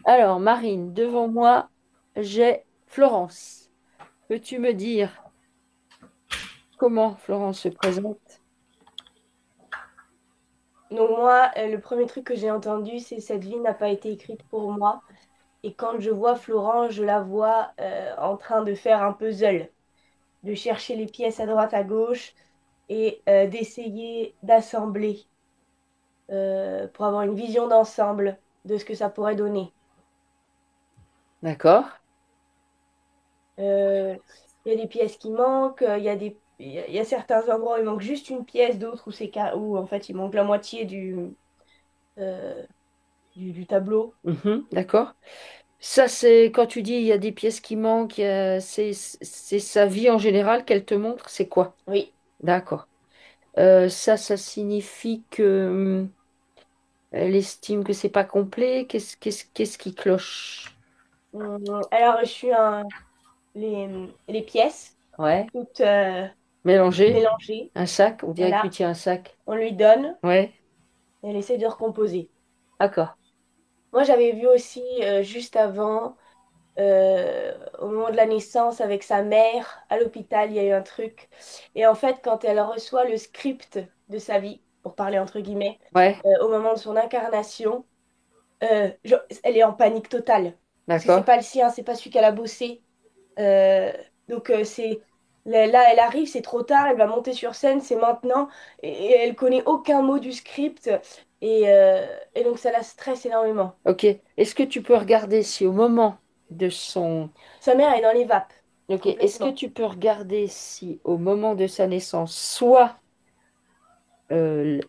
Alors, Marine, devant moi, j'ai Florence. Peux-tu me dire comment Florence se présente? Donc moi, le premier truc que j'ai entendu, c'est cette vie n'a pas été écrite pour moi. Et quand je vois Florence, je la vois en train de faire un puzzle, de chercher les pièces à droite, à gauche et d'essayer d'assembler pour avoir une vision d'ensemble de ce que ça pourrait donner. D'accord? Euh, Il y a des pièces qui manquent, il y a certains endroits où il manque juste une pièce, d'autres où où en fait il manque la moitié euh, du tableau. D'accord. Ça, c'est quand tu dis il y a des pièces qui manquent, c'est sa vie en général qu'elle te montre, c'est quoi? Oui. D'accord. Ça signifie que elle estime que c'est pas complet. Qu'est-ce qui cloche? Elle a reçu les pièces, Ouais. toutes Mélanger. mélangées. Un sac. On dirait que tu Voilà, tiens un sac. on lui donne Ouais. et elle essaie de recomposer. D'accord. Moi, j'avais vu aussi juste avant, au moment de la naissance, avec sa mère, à l'hôpital, il y a eu un truc. Et en fait, quand elle reçoit le script de sa vie, pour parler entre guillemets, Ouais. au moment de son incarnation, elle est en panique totale. Parce que c'est D'accord. pas le sien, c'est pas celui qu'elle a bossé. Euh, c'est là, elle arrive, c'est trop tard, elle va monter sur scène, c'est maintenant, et elle connaît aucun mot du script, et donc ça la stresse énormément. Ok. Est-ce que tu peux regarder si au moment de son... Sa mère est dans les vapes, Ok. Est-ce que complètement. tu peux regarder si au moment de sa naissance, soit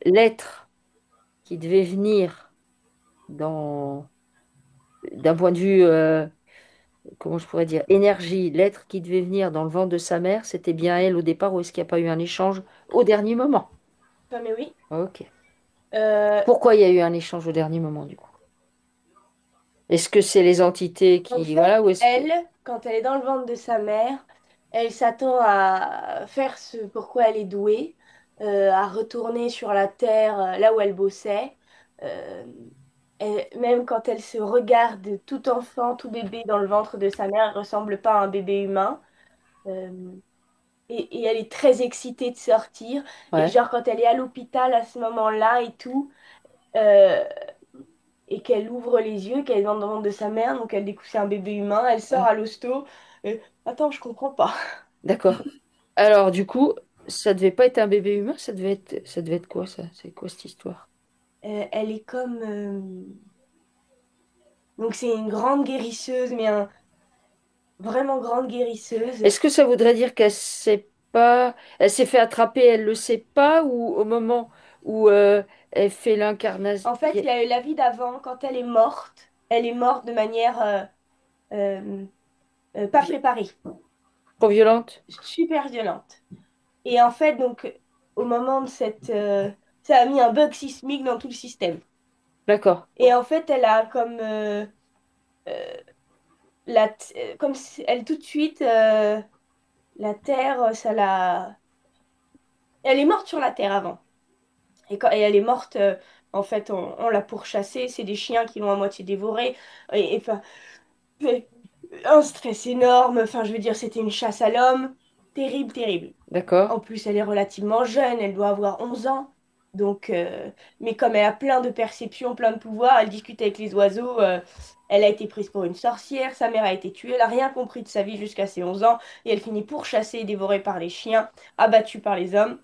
l'être qui devait venir dans... d'un point de vue, comment je pourrais dire, énergie, l'être qui devait venir dans le ventre de sa mère, c'était bien elle au départ ou est-ce qu'il n'y a pas eu un échange au dernier moment? Enfin, mais oui. Ok. Euh, Pourquoi il y a eu un échange au dernier moment du coup? Est-ce que c'est les entités En qui... fait, Voilà, ou est-ce que... elle, quand elle est dans le ventre de sa mère, elle s'attend à faire ce pourquoi elle est douée, à retourner sur la terre là où elle bossait. Euh, Même quand elle se regarde tout enfant, tout bébé dans le ventre de sa mère, elle ressemble pas à un bébé humain. Euh, et elle est très excitée de sortir. Et Ouais. genre quand elle est à l'hôpital à ce moment-là et tout, euh, et qu'elle ouvre les yeux, qu'elle est dans le ventre de sa mère, donc elle découvre que c'est un bébé humain, elle sort Ouais. à l'hosto. Attends, je comprends pas. D'accord. Alors, du coup, ça devait pas être un bébé humain, ça devait être quoi, ça? C'est quoi cette histoire? Elle est comme... Donc c'est une grande guérisseuse, vraiment grande guérisseuse. Est-ce que ça voudrait dire qu'elle sait pas, elle s'est fait attraper, elle le sait pas, ou au moment où elle fait l'incarnation, En fait, il y a eu la vie d'avant, quand elle est morte de manière euh, pas préparée, trop violente? super violente. Et en fait, donc, au moment de ça a mis un bug sismique dans tout le système. D'accord. Et en fait, elle a comme... euh, comme si elle tout de suite, la Terre, ça l'a... Elle est morte sur la Terre avant. Et elle est morte, en fait, on l'a pourchassée. C'est des chiens qui l'ont à moitié dévorée. Enfin, fait un stress énorme. Enfin, je veux dire, c'était une chasse à l'homme. Terrible, terrible. D'accord. En plus, elle est relativement jeune, elle doit avoir 11 ans. Donc, mais comme elle a plein de perceptions, plein de pouvoirs, elle discute avec les oiseaux. Elle a été prise pour une sorcière, sa mère a été tuée, elle n'a rien compris de sa vie jusqu'à ses 11 ans. Et elle finit pourchassée et dévorée par les chiens, abattue par les hommes.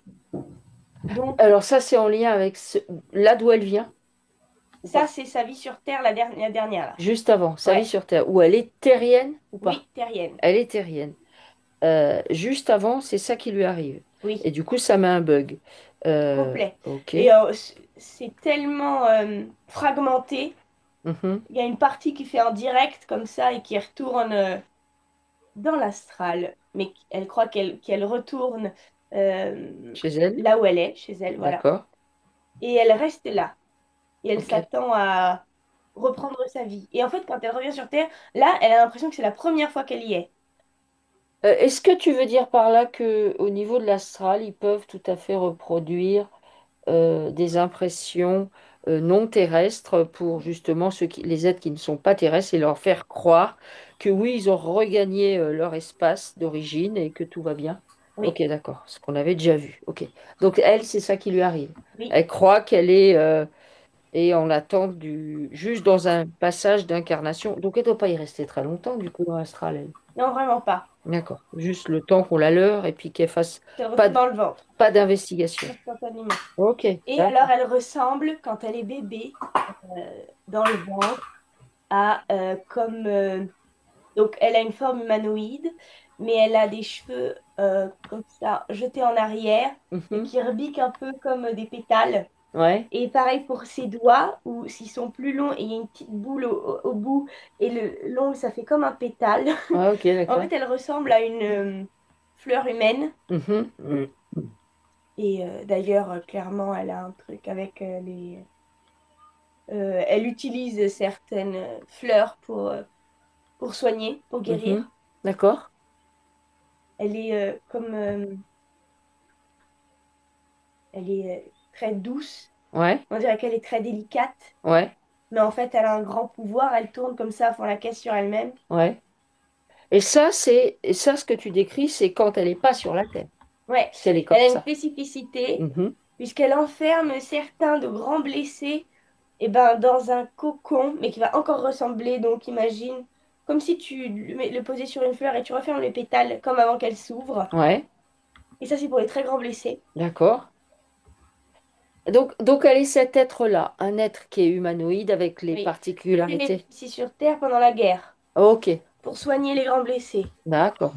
Donc, Alors ça, c'est en lien avec là d'où elle vient, ou ça, pas? c'est sa vie sur Terre, la dernière, là. Juste avant, sa vie Ouais, sur Terre, où elle est terrienne ou pas? oui, terrienne. Elle est terrienne. Juste avant, c'est ça qui lui arrive. Oui, Et du coup, ça met un bug. complet. Ok. Et c'est tellement fragmenté. Mhm. Il y a une partie qui fait en direct comme ça et qui retourne dans l'astral, mais elle croit qu'elle retourne euh, Chez elle? là où elle est, chez elle, voilà. D'accord. Et elle reste là. Et elle Ok. s'attend à reprendre sa vie. Et en fait, quand elle revient sur Terre, là, elle a l'impression que c'est la première fois qu'elle y est. Est-ce que tu veux dire par là que au niveau de l'astral, ils peuvent tout à fait reproduire des impressions non terrestres pour justement les êtres qui ne sont pas terrestres et leur faire croire que oui, ils ont regagné leur espace d'origine et que tout va bien. Oui, Ok, d'accord, ce qu'on avait déjà vu. Ok. Donc elle, c'est ça qui lui arrive. oui. Elle croit qu'elle est en attente juste dans un passage d'incarnation. Donc elle ne doit pas y rester très longtemps, du coup, dans l'astral, elle. Non, vraiment pas. D'accord. Juste le temps qu'on la leurre et puis qu'elle fasse Elle pas, retourne dans le ventre, pas d'investigation. instantanément. Ok, Et alors, d'accord. elle ressemble, quand elle est bébé, dans le ventre, à donc, elle a une forme humanoïde, mais elle a des cheveux comme ça, jetés en arrière, et Mhm. qui rebiquent un peu comme des pétales. Ouais. Et pareil pour ses doigts, où s'ils sont plus longs et il y a une petite boule au bout, et le long, ça fait comme un pétale. Ouais, ok, En d'accord. fait, elle ressemble à une fleur humaine. Mhm. Mhm. Et d'ailleurs, clairement, elle a un truc avec elle utilise certaines fleurs pour soigner, pour Mhm. guérir. D'accord. Elle est elle est très douce. Ouais, On dirait qu'elle est très délicate. ouais, Mais en fait, elle a un grand pouvoir. Elle tourne comme ça, font la caisse sur elle-même. ouais. Et ça, ce que tu décris, c'est quand elle n'est pas sur la Terre, Ouais, qu'elle est comme elle a une ça. spécificité, Mhm. puisqu'elle enferme certains de grands blessés dans un cocon, mais qui va encore ressembler, donc imagine, comme si tu le posais sur une fleur et tu refermes les pétales comme avant qu'elle s'ouvre. Ouais, Et ça, c'est pour les très grands blessés. d'accord. Donc elle est cet être-là, un être qui est humanoïde avec les Oui. Elle est particularités. ici sur Terre pendant la guerre, Ok, pour soigner les grands blessés. d'accord.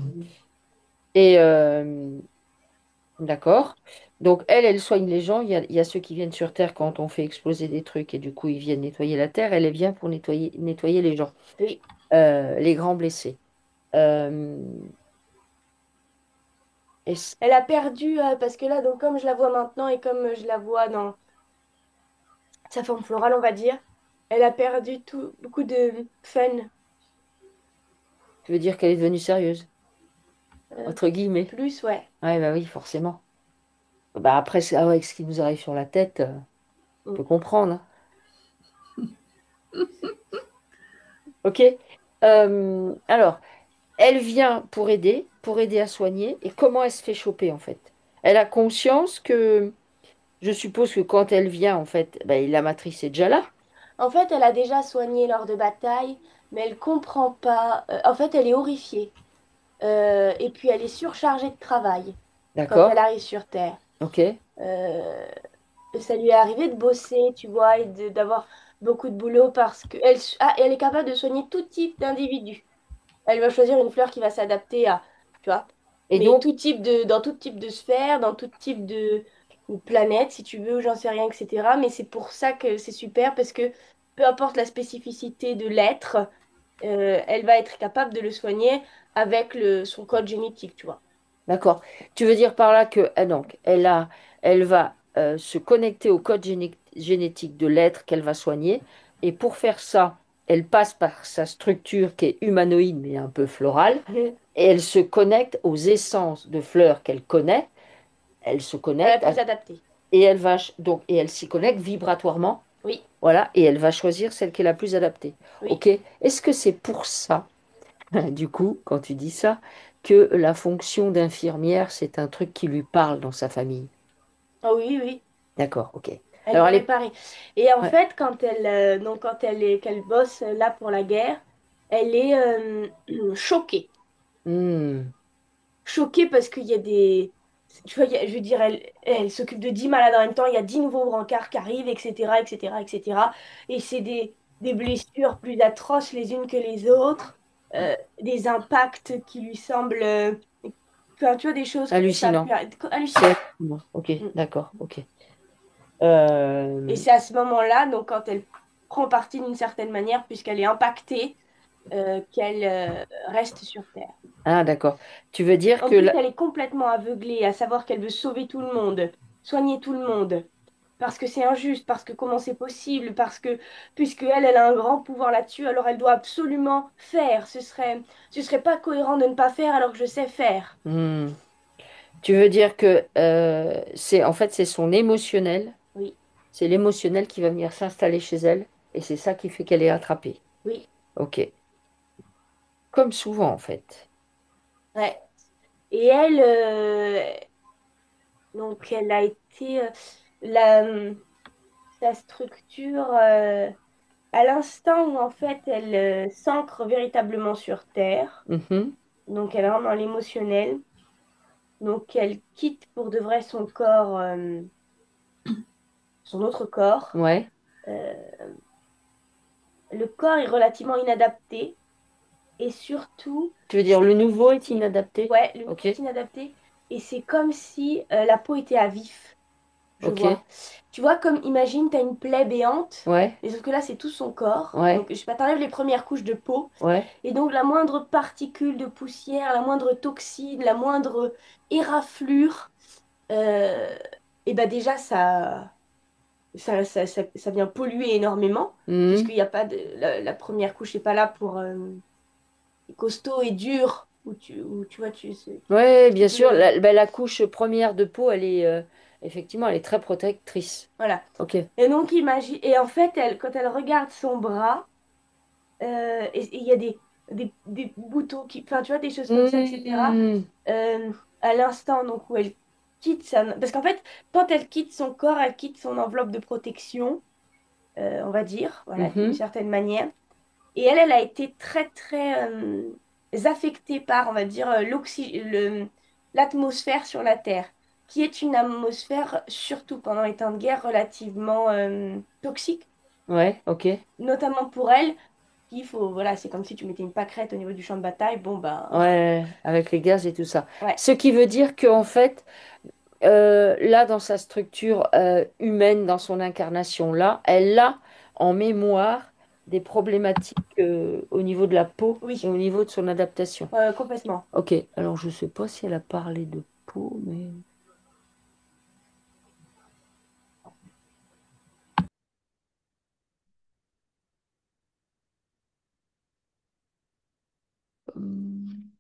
Et d'accord. Donc elle soigne les gens. Il y a ceux qui viennent sur Terre quand on fait exploser des trucs et du coup ils viennent nettoyer la Terre. Elle vient pour nettoyer les gens, Oui. les grands blessés. Euh, est-ce- Elle a perdu, parce que là, donc comme je la vois maintenant et comme je la vois dans sa forme florale, on va dire, elle a perdu beaucoup de fun. Tu veux dire qu'elle est devenue sérieuse, Euh, entre guillemets. Plus, ouais. Ouais, bah oui, forcément. Bah après, avec ce qui nous arrive sur la tête, on Mm. peut comprendre, hein. Ok. Alors, elle vient pour aider à soigner. Et comment elle se fait choper en fait? Elle a conscience que, je suppose que quand elle vient, en fait, bah, la matrice est déjà là. En fait, elle a déjà soigné lors de batailles, mais elle comprend pas. En fait, elle est horrifiée. Et puis, elle est surchargée de travail quand elle D'accord? arrive sur Terre. Ok. Euh, Ça lui est arrivé de bosser, tu vois, et d'avoir beaucoup de boulot parce que elle est capable de soigner tout type d'individu. Elle va choisir une fleur qui va s'adapter à, tu vois, Et mais donc, dans tout type de sphère, dans tout type de planète, si tu veux, ou j'en sais rien, etc. Mais c'est pour ça que c'est super parce que peu importe la spécificité de l'être, elle va être capable de le soigner avec son code génétique, tu vois. d'accord. Tu veux dire par là que, donc, elle va se connecter au code génétique de l'être qu'elle va soigner. Et pour faire ça, elle passe par sa structure qui est humanoïde mais un peu florale. Et elle se connecte aux essences de fleurs qu'elle connaît. Elle se Elle a connecte pu s'adapter. et et elle s'y connecte vibratoirement. Oui, Voilà, et elle va choisir celle qui est la plus adaptée. oui. Ok? Est-ce que c'est pour ça, du coup, quand tu dis ça, que la fonction d'infirmière, c'est un truc qui lui parle dans sa famille? Oh oui, oui. D'accord, ok. Elle Alors, veut elle est... réparer. Et en Ouais. fait, quand qu'elle bosse là pour la guerre, elle est choquée. Hmm, Choquée parce qu'il y a tu vois, je veux dire, elle s'occupe de 10 malades en même temps, il y a 10 nouveaux brancards qui arrivent, etc., etc., etc. Et c'est des blessures plus atroces les unes que les autres, des impacts qui lui semblent, enfin, tu vois, des choses que ça a pu hallucinant. C'est hallucinant. hallucinant. Ok, Mm. d'accord, ok. Et Euh, c'est à ce moment-là, donc quand elle prend parti d'une certaine manière, puisqu'elle est impactée, qu'elle reste sur Terre. Ah, d'accord. Tu veux dire En que... plus, elle est complètement aveuglée à savoir qu'elle veut sauver tout le monde, soigner tout le monde, parce que c'est injuste, parce que comment c'est possible, parce que puisque elle a un grand pouvoir là-dessus, alors elle doit absolument faire. Ce serait pas cohérent de ne pas faire alors que je sais faire. Tu veux dire que c'est en fait c'est son émotionnel Oui. C'est l'émotionnel qui va venir s'installer chez elle et c'est ça qui fait qu'elle est attrapée. Oui, Ok. Comme souvent en fait. ouais. Et elle, donc elle a été la, sa structure à l'instant où en fait elle s'ancre véritablement sur Terre. Mhm. Donc elle rentre dans l'émotionnel. Donc elle quitte pour de vrai son corps, son autre corps. Ouais. Euh, le corps est relativement inadapté et surtout, Tu veux dire c'est le nouveau est c'est- inadapté? ouais, le nouveau Ok. est inadapté et c'est comme si la peau était à vif, je Ok. vois. Tu vois, comme imagine, tu as une plaie béante, Ouais. mais sauf que là, c'est tout son corps. Donc, Ouais. je sais pas, t'enlèves les premières couches de peau Ouais. et donc la moindre particule de poussière, la moindre toxine, la moindre éraflure, euh, et ben déjà, ça vient polluer énormément, Mhm. puisqu'il n'y a pas de, la première couche n'est pas là pour costaud et dur, où tu vois, Ouais, qui bien sûr. peut. Ben, la couche première de peau, elle est effectivement, elle est très protectrice. Voilà. Ok. Et donc, imagine. Et en fait, quand elle regarde son bras, et il y a des boutons qui. Enfin, tu vois, des choses comme ça, etc. Mhm. euh, à l'instant donc où elle quitte sa. Parce qu'en fait, quand elle quitte son corps, elle quitte son enveloppe de protection, on va dire, voilà, d'une Mhm. certaine manière. Et elle, elle a été très, très affectée par, on va dire, l'atmosphère sur la Terre, qui est une atmosphère, surtout pendant les temps de guerre, relativement toxique, Ouais, ok. notamment pour elle. Il faut, voilà, c'est comme si tu mettais une pâquerette au niveau du champ de bataille. Bon, ben, Ouais, avec les gaz et tout ça. ouais, Ce qui veut dire qu'en fait, là, dans sa structure humaine, dans son incarnation, là, elle a en mémoire des problématiques au niveau de la peau et oui, au niveau de son adaptation. complètement. Ok, alors je sais pas si elle a parlé de peau, mais... hum,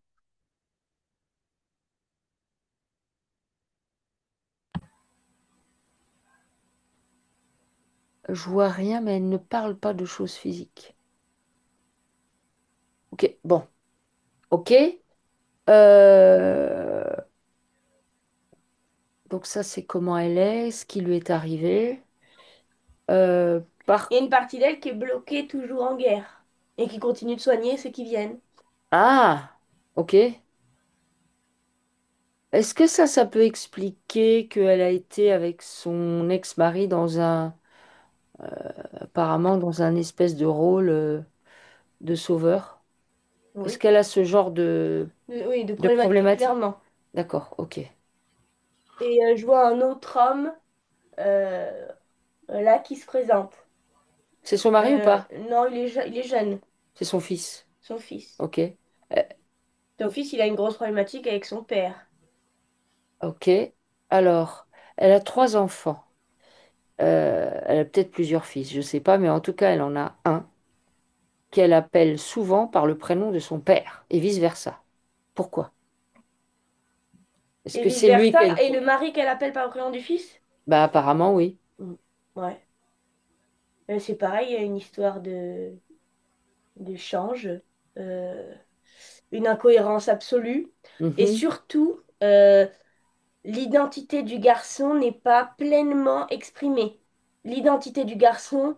je vois rien, mais elle ne parle pas de choses physiques. Ok, bon, ok. Euh, donc ça, c'est comment elle est, ce qui lui est arrivé. Par... Il y a une partie d'elle qui est bloquée toujours en guerre et qui continue de soigner ceux qui viennent. Ah, ok. Est-ce que ça peut expliquer qu'elle a été avec son ex-mari dans apparemment dans un espèce de rôle de sauveur? Est-ce Oui, qu'elle a ce genre Oui, de de problématique, problématique? clairement. D'accord, ok. Et je vois un autre homme euh, là qui se présente. C'est son mari ou pas? Non, il est jeune, C'est son fils. son fils. Ok. Son fils, il a une grosse problématique avec son père. Ok. Alors, elle a trois enfants. Elle a peut-être plusieurs fils, je ne sais pas, mais en tout cas, elle en a un qu'elle appelle souvent par le prénom de son père et vice-versa. Pourquoi? Est-ce Et que c'est lui vice-versa. qu'elle... Et le mari qu'elle appelle par le prénom du fils? Bah apparemment oui. Mm. Ouais. C'est pareil, il y a une histoire d'échange, euh, une incohérence absolue. Et Mhm. surtout, l'identité du garçon n'est pas pleinement exprimée. L'identité du garçon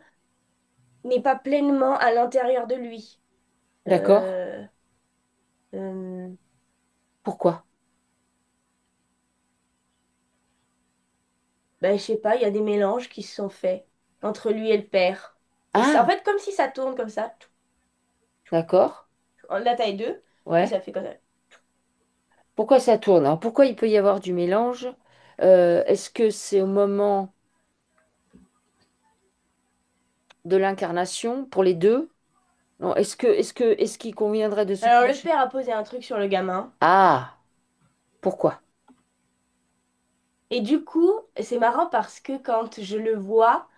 n'est pas pleinement à l'intérieur de lui. D'accord. Euh, euh, Pourquoi? ben, je sais pas, il y a des mélanges qui se sont faits entre lui et le père. Et ça, en Ah, fait, comme si ça tourne comme ça. d'accord. La taille 2 et Ouais. ça fait comme ça. Pourquoi ça tourne? Alors, pourquoi il peut y avoir du mélange? Est-ce que c'est au moment de l'incarnation pour les deux? Non, est-ce qu'il conviendrait de se Alors, le pencher? père a posé un truc sur le gamin. Ah, pourquoi? Et du coup, c'est marrant parce que quand je le vois,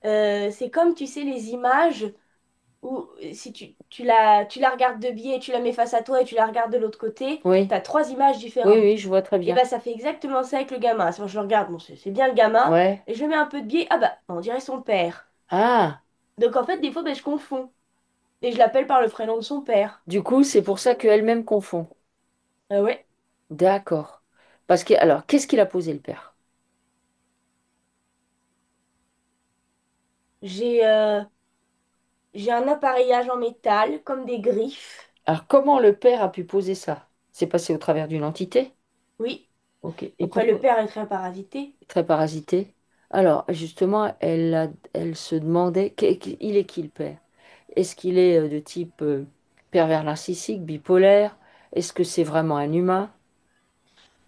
c'est comme, tu sais, les images. Ou si tu la regardes de biais, tu la mets face à toi et tu la regardes de l'autre côté, Oui, tu as trois images oui, différentes. oui, je vois très Et bien. bah ça fait exactement ça avec le gamin. Moi, je le regarde, bon, c'est bien le gamin, Ouais. et je le mets un peu de biais, ah bah on dirait son père. Ah, Donc en fait, des fois, bah, je confonds. Et je l'appelle par le prénom de son père. du coup, c'est pour ça qu'elle-même confond. Ah ouais. D'accord. Parce que, alors, qu'est-ce qu'il a posé le père? J'ai j'ai un appareillage en métal, comme des griffes. Alors, comment le père a pu poser ça? C'est passé au travers d'une entité? Oui. Ok. Et Après, le pourquoi? père est très parasité. Très parasité. Alors, justement, elle se demandait, il est qui le père? Est-ce qu'il est de type pervers narcissique, bipolaire? Est-ce que c'est vraiment un humain?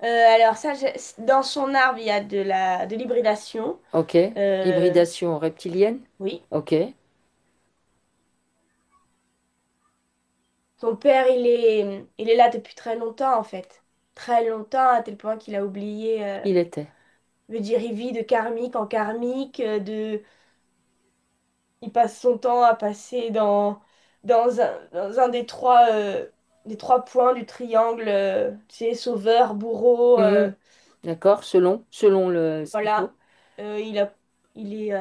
Alors ça, dans son arbre, il y a de l'hybridation. Ok. Euh, Hybridation reptilienne? oui. Ok. Son père, il est là depuis très longtemps, en fait. Très longtemps, à tel point qu'il a oublié. Il était. Je veux dire, il vit de karmique en karmique. Il passe son temps à passer dans un des trois points du triangle, tu sais, sauveur, bourreau. Mhm. D'accord. Selon ce qu'il faut. Voilà. Il a, il est,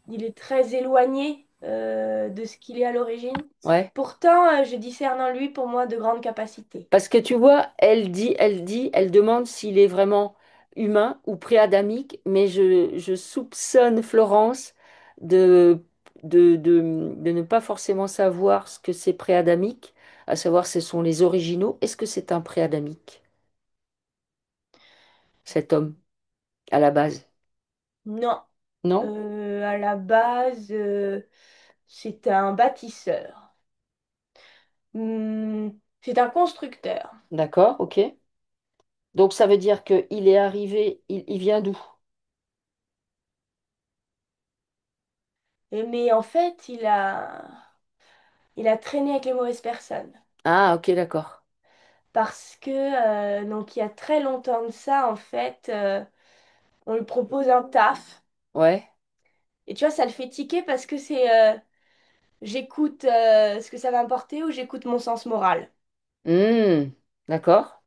il est très éloigné de ce qu'il est à l'origine. Ouais. Pourtant, je discerne en lui pour moi de grandes capacités. Parce que tu vois, elle demande s'il est vraiment humain ou préadamique, mais je soupçonne Florence de, de ne pas forcément savoir ce que c'est préadamique, à savoir ce sont les originaux. Est-ce que c'est un préadamique, cet homme, à la base? Non. Non? À la base, c'est un bâtisseur. C'est un constructeur. D'accord, ok. Donc ça veut dire qu'il est arrivé, il vient d'où? Mais en fait, il a traîné avec les mauvaises personnes. Ah, ok, d'accord. Parce que, donc, il y a très longtemps de ça, en fait, on lui propose un taf. Ouais. Et tu vois, ça le fait tiquer parce que j'écoute ce que ça va importer ou j'écoute mon sens moral. Hmm, d'accord.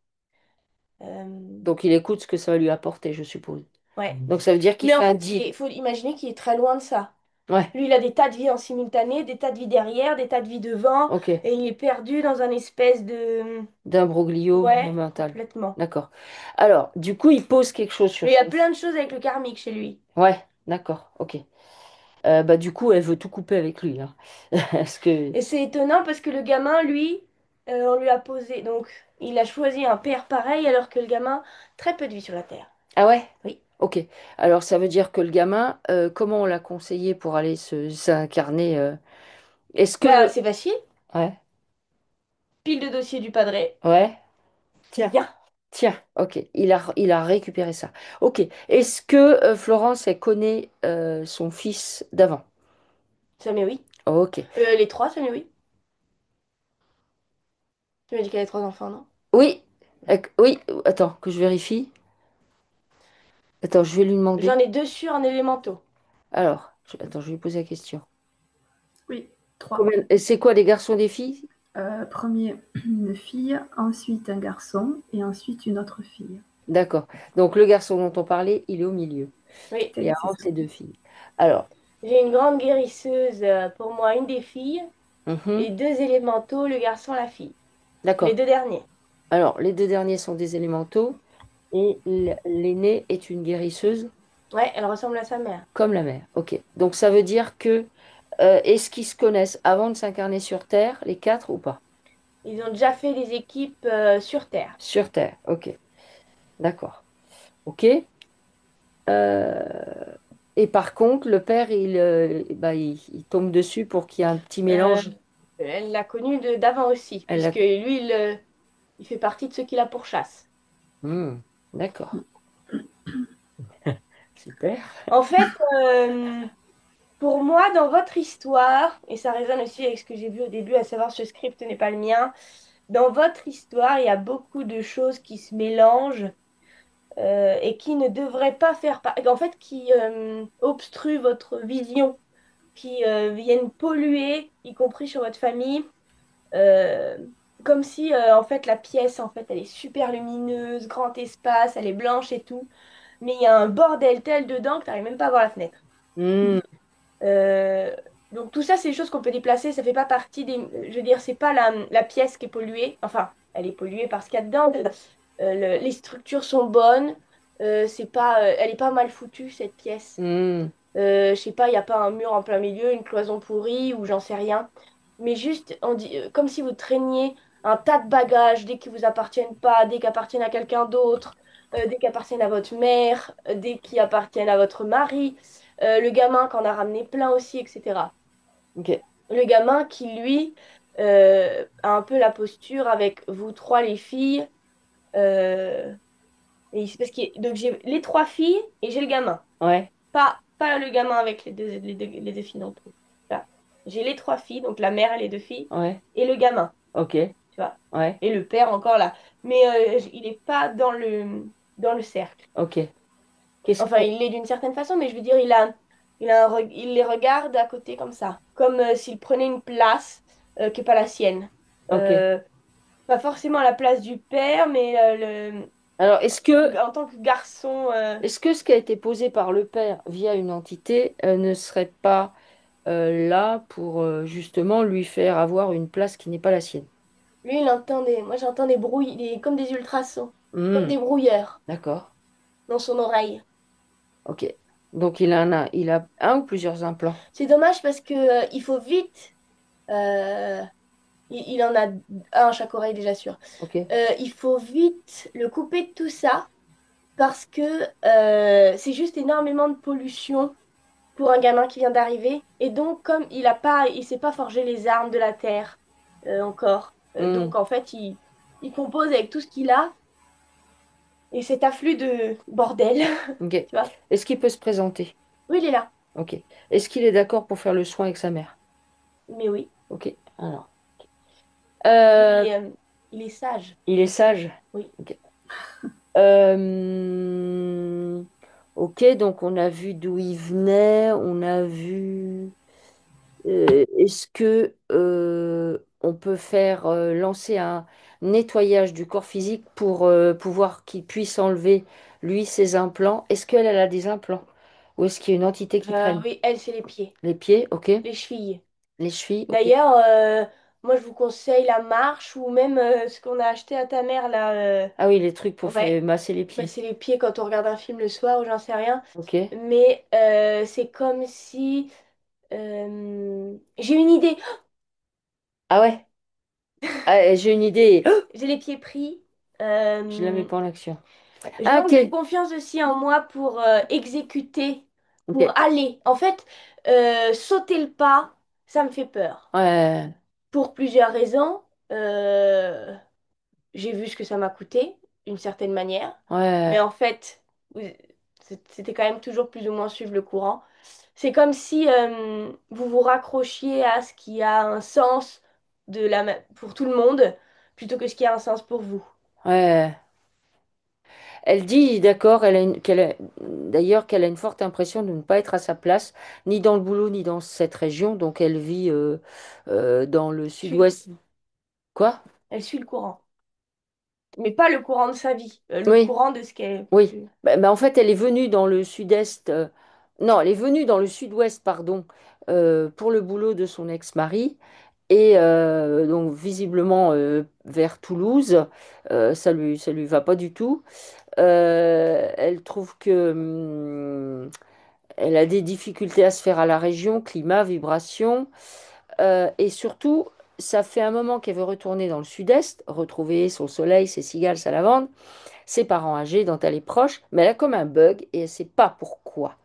Euh, Donc il écoute ce que ça va lui apporter, je suppose. ouais. Donc ça veut dire qu'il Mais fait en un fait, deal. il faut imaginer qu'il est très loin de ça. Ouais, Lui, il a des tas de vies en simultané, des tas de vies derrière, des tas de vies devant, ok. et il est perdu dans un espèce de... D'imbroglio Ouais, mental. complètement. D'accord. Alors, du coup, il pose quelque chose sur Mais il y a son... plein de choses avec le karmique chez lui. Ouais, d'accord, ok. Bah, du coup, elle veut tout couper avec lui, hein. Parce que... Et c'est étonnant parce que le gamin, lui, on lui a posé... Donc, il a choisi un père pareil alors que le gamin, très peu de vie sur la Terre. Ah ouais? Oui. Ok. Alors, ça veut dire que le gamin, comment on l'a conseillé pour aller s'incarner Est-ce Bah, que... c'est facile. Ouais, Pile de dossier du padré. ouais. Tiens, Viens. tiens, ok. Il a récupéré ça. Ok. Est-ce que Florence, elle connaît son fils d'avant? Ça, mais oui. Ok. Les trois, ça, mais oui. Tu m'as dit qu'elle avait trois enfants, non? Oui, oui, attends, que je vérifie. Attends, je vais lui demander. J'en ai deux sûrs en élémentaux. Alors, attends, je vais lui poser la question. Oui, trois. Et c'est quoi, des garçons, des filles? Premier, une fille, ensuite un garçon et ensuite une autre fille. D'accord. Donc, le garçon dont on parlait, il est au milieu. Oui. Et C'est avant, ça. c'est deux filles. Alors, J'ai une grande guérisseuse pour moi, une des filles, mhm, et deux élémentaux, le garçon, la fille. Les d'accord. deux derniers. Alors, les deux derniers sont des élémentaux et l'aînée est une guérisseuse Ouais, elle ressemble à sa mère. comme la mère. Ok. Donc, ça veut dire que, est-ce qu'ils se connaissent avant de s'incarner sur Terre, les quatre ou pas? Ils ont déjà fait des équipes sur Terre. Sur Terre, ok. D'accord. Ok. Et par contre, le père, bah, il tombe dessus pour qu'il y ait un petit Euh, mélange. Elle l'a connu d'avant aussi, Elle puisque l'a- lui, il fait partie de ceux qui la pourchassent. Hmm, d'accord. Super. En fait, pour moi, dans votre histoire, et ça résonne aussi avec ce que j'ai vu au début, à savoir ce script n'est pas le mien, dans votre histoire, il y a beaucoup de choses qui se mélangent et qui ne devraient pas faire en fait, qui obstruent votre vision. qui viennent polluer, y compris sur votre famille. Euh, Comme si en fait la pièce en fait elle est super lumineuse, grand espace, elle est blanche et tout, mais il y a un bordel tel dedans que tu n'arrives même pas à voir la fenêtre. Hmm, Euh, donc tout ça c'est des choses qu'on peut déplacer, ça fait pas partie des... Je veux dire, c'est pas la pièce qui est polluée, enfin elle est polluée par ce qu'il y a dedans. Les structures sont bonnes, c'est pas, elle est pas mal foutue cette pièce. hmm, Je sais pas, il n'y a pas un mur en plein milieu, une cloison pourrie ou j'en sais rien. Mais juste, on dit, comme si vous traîniez un tas de bagages dès qu'ils vous appartiennent pas, dès qu'ils appartiennent à quelqu'un d'autre, dès qu'ils appartiennent à votre mère, dès qu'ils appartiennent à votre mari, le gamin qui en a ramené plein aussi, etc. ok. Le gamin qui, lui, a un peu la posture avec vous trois, les filles. euh, parce donc j'ai les trois filles et j'ai le gamin. Ouais, Pas le gamin avec les deux filles non plus. Voilà. J'ai les trois filles, donc la mère et les deux filles, ouais, et le gamin, ok, tu vois. ouais, Et le père encore là. Mais il n'est pas dans le cercle. ok. Qu'est-ce Enfin, qu'on... il l'est d'une certaine façon, mais je veux dire, il les regarde à côté comme ça. Comme s'il prenait une place qui n'est pas la sienne. Ok. Euh, Pas forcément la place du père, mais Alors, en tant que garçon. est-ce que ce qui a été posé par le père via une entité ne serait pas là pour justement lui faire avoir une place qui n'est pas la sienne? Lui, il entend des. Moi, j'entends des bruits, comme des ultrasons, comme Hmm, des brouilleurs d'accord, dans son oreille. ok. Donc il a un ou plusieurs implants. C'est dommage parce que il faut vite. euh, il en a un à chaque oreille, déjà sûr. Ok. Il faut vite le couper de tout ça parce que c'est juste énormément de pollution pour un gamin qui vient d'arriver. Et donc, comme il s'est pas forgé les armes de la terre encore, Hmm, donc en fait, il compose avec tout ce qu'il a et cet afflux de bordel, ok. tu vois. Est-ce qu'il peut se présenter? Oui, il est là. Ok. Est-ce qu'il est d'accord pour faire le soin avec sa mère? Mais oui, Ok. Alors. il Euh, est, euh, il est sage. il est sage. Oui. Ok. Euh, ok, donc on a vu d'où il venait, on a vu. Est-ce que on peut faire lancer un nettoyage du corps physique pour pouvoir qu'il puisse enlever lui ses implants? Est-ce qu'elle elle a des implants? Ou est-ce qu'il y a une entité qui traîne? Oui, elle, c'est les pieds, Les pieds, ok. les chevilles. Les chevilles, ok. D'ailleurs, moi, je vous conseille la marche ou même ce qu'on a acheté à ta mère, là. Ah oui, les trucs pour Ouais, faire masser les bah, pieds. c'est les pieds quand on regarde un film le soir ou j'en sais rien. Ok. Mais c'est comme si... J'ai une idée. Ah ouais. Ah, j'ai une idée. J'ai les pieds pris. Je la mets Euh, pas en action. je Ah manque de ok. confiance aussi en moi pour exécuter, Ok. pour aller. En fait, sauter le pas, ça me fait peur. Ouais. Pour plusieurs raisons. Euh, j'ai vu ce que ça m'a coûté, d'une certaine manière. Mais Ouais. en fait, vous- c'était quand même toujours plus ou moins suivre le courant. C'est comme si vous vous raccrochiez à ce qui a un sens pour tout le monde, plutôt que ce qui a un sens pour vous. Ouais. Elle dit, d'accord, d'ailleurs qu'elle a une forte impression de ne pas être à sa place, ni dans le boulot, ni dans cette région. Donc elle vit dans le Suit- sud-ouest. Quoi? Elle suit le courant. Mais pas le courant de sa vie, le Oui, courant de ce qu'elle... oui. En fait, elle est venue dans le sud-est. Non, elle est venue dans le sud-ouest, pardon, pour le boulot de son ex-mari. Et donc visiblement vers Toulouse, ça lui va pas du tout. Elle trouve que elle a des difficultés à se faire à la région, climat, vibration, et surtout, ça fait un moment qu'elle veut retourner dans le sud-est, retrouver son soleil, ses cigales, sa lavande, ses parents âgés dont elle est proche, mais elle a comme un bug et elle ne sait pas pourquoi.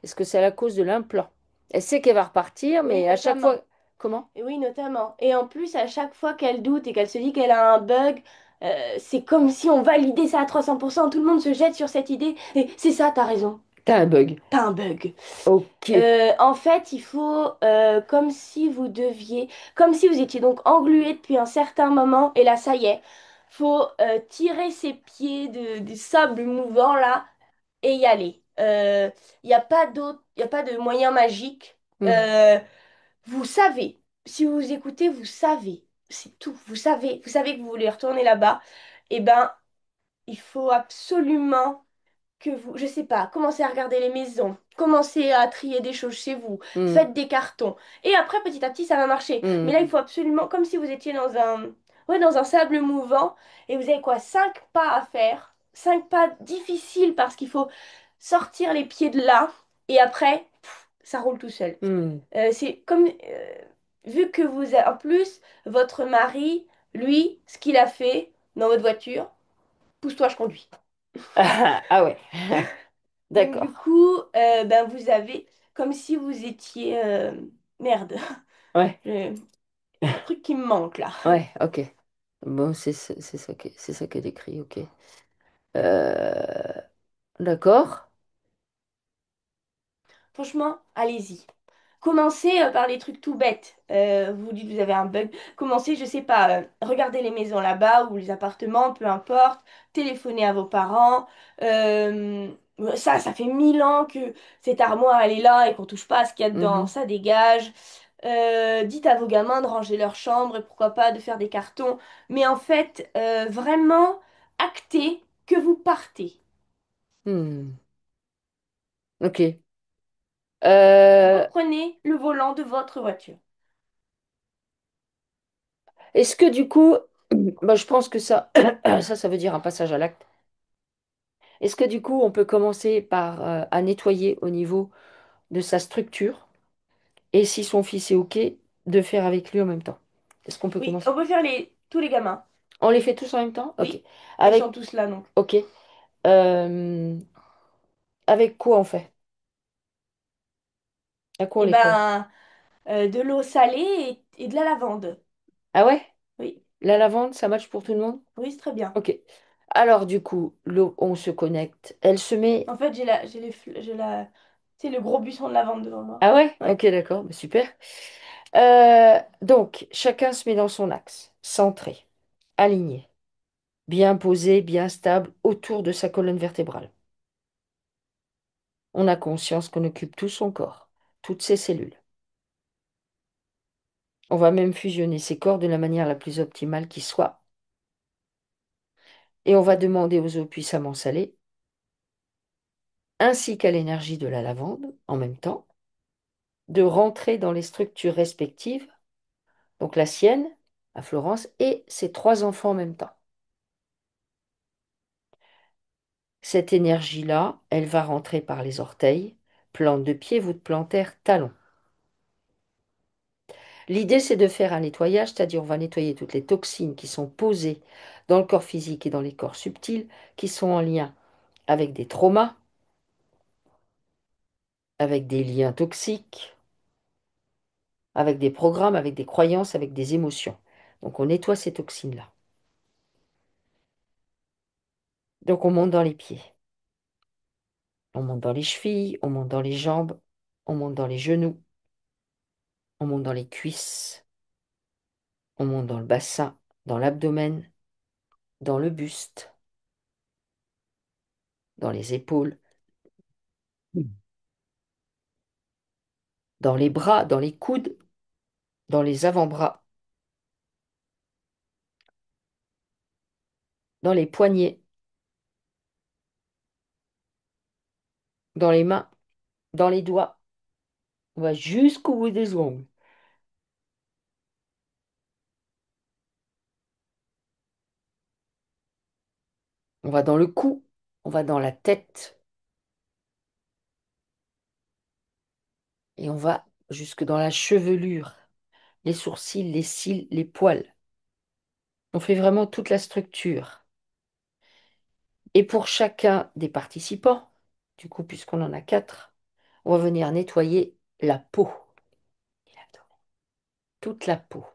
Est-ce que c'est à la cause de l'implant? Elle sait qu'elle va repartir, Oui, mais à chaque notamment. fois... Comment? Et oui, notamment. Et en plus, à chaque fois qu'elle doute et qu'elle se dit qu'elle a un bug, c'est comme si on validait ça à 300%. Tout le monde se jette sur cette idée. Et c'est ça, t'as raison. T'as un bug. T'as un bug. Ok. En fait, il faut comme si vous étiez donc englué depuis un certain moment, et là, ça y est, faut tirer ses pieds du sable mouvant là et y aller. Il n'y a pas d'autre, il y a pas de moyen magique. Hmm. Euh, vous savez, si vous vous écoutez, vous savez, c'est tout. Vous savez que vous voulez retourner là-bas. Eh ben, il faut absolument que vous, je sais pas, commencez à regarder les maisons, commencez à trier des choses chez vous, Hmm. faites des cartons. Et après, petit à petit, ça va marcher. Mais là, il Hmm. faut absolument, comme si vous étiez ouais, dans un sable mouvant, et vous avez quoi, 5 pas à faire, 5 pas difficiles parce qu'il faut sortir les pieds de là, et après, ça roule tout seul. Hmm. C'est comme, vu que en plus, votre mari, lui, ce qu'il a fait dans votre voiture, pousse-toi, je conduis. Ah, ah ouais, Donc du d'accord. coup, ben vous avez comme si vous étiez merde. Ouais, J'ai un truc qui me manque là. ouais, ok. Bon, c'est ça qu'elle écrit, ok. Euh, d'accord. Franchement, allez-y. Commencez par les trucs tout bêtes. Vous dites vous avez un bug. Commencez, je sais pas, regardez les maisons là-bas ou les appartements, peu importe. Téléphonez à vos parents. Euh, ça fait 1000 ans que cette armoire elle est là et qu'on touche pas à ce qu'il y a dedans. Mhm. Ça dégage. Dites à vos gamins de ranger leur chambre et pourquoi pas de faire des cartons. Mais en fait, vraiment, actez que vous partez. Hmm. Ok. Reprenez le volant de votre voiture. Est-ce que du coup, bah, je pense que ça, ça veut dire un passage à l'acte. Est-ce que du coup, on peut commencer par à nettoyer au niveau de sa structure et si son fils est OK, de faire avec lui en même temps? Est-ce qu'on peut Oui, commencer? on peut faire tous les gamins. On les fait tous en même temps? OK. Oui, ils sont Avec, tous là donc. OK. Euh, avec quoi on fait? À quoi on Eh les colle? ben, de l'eau salée et de la lavande. Ah ouais? Oui, La lavande, ça match pour tout le monde? oui, c'est très bien. OK. Alors du coup, l'eau, on se connecte. Elle se met... En fait, c'est le gros buisson de lavande devant moi. Ah ouais? Ouais. OK, d'accord. Bah, super. Donc, chacun se met dans son axe, centré, aligné, bien posé, bien stable autour de sa colonne vertébrale. On a conscience qu'on occupe tout son corps, toutes ses cellules. On va même fusionner ces corps de la manière la plus optimale qui soit. Et on va demander aux eaux puissamment salées, ainsi qu'à l'énergie de la lavande, en même temps, de rentrer dans les structures respectives, donc la sienne, à Florence, et ses trois enfants en même temps. Cette énergie-là, elle va rentrer par les orteils, plante de pied, voûte plantaire, talon. L'idée, c'est de faire un nettoyage, c'est-à-dire on va nettoyer toutes les toxines qui sont posées dans le corps physique et dans les corps subtils, qui sont en lien avec des traumas, avec des liens toxiques, avec des programmes, avec des croyances, avec des émotions. Donc on nettoie ces toxines-là. Donc on monte dans les pieds, on monte dans les chevilles, on monte dans les jambes, on monte dans les genoux, on monte dans les cuisses, on monte dans le bassin, dans l'abdomen, dans le buste, dans les épaules, dans les bras, dans les coudes, dans les avant-bras, dans les poignets, dans les mains, dans les doigts. On va jusqu'au bout des ongles. On va dans le cou, on va dans la tête et on va jusque dans la chevelure, les sourcils, les cils, les poils. On fait vraiment toute la structure. Et pour chacun des participants, du coup, puisqu'on en a quatre, on va venir nettoyer la peau, toute la peau.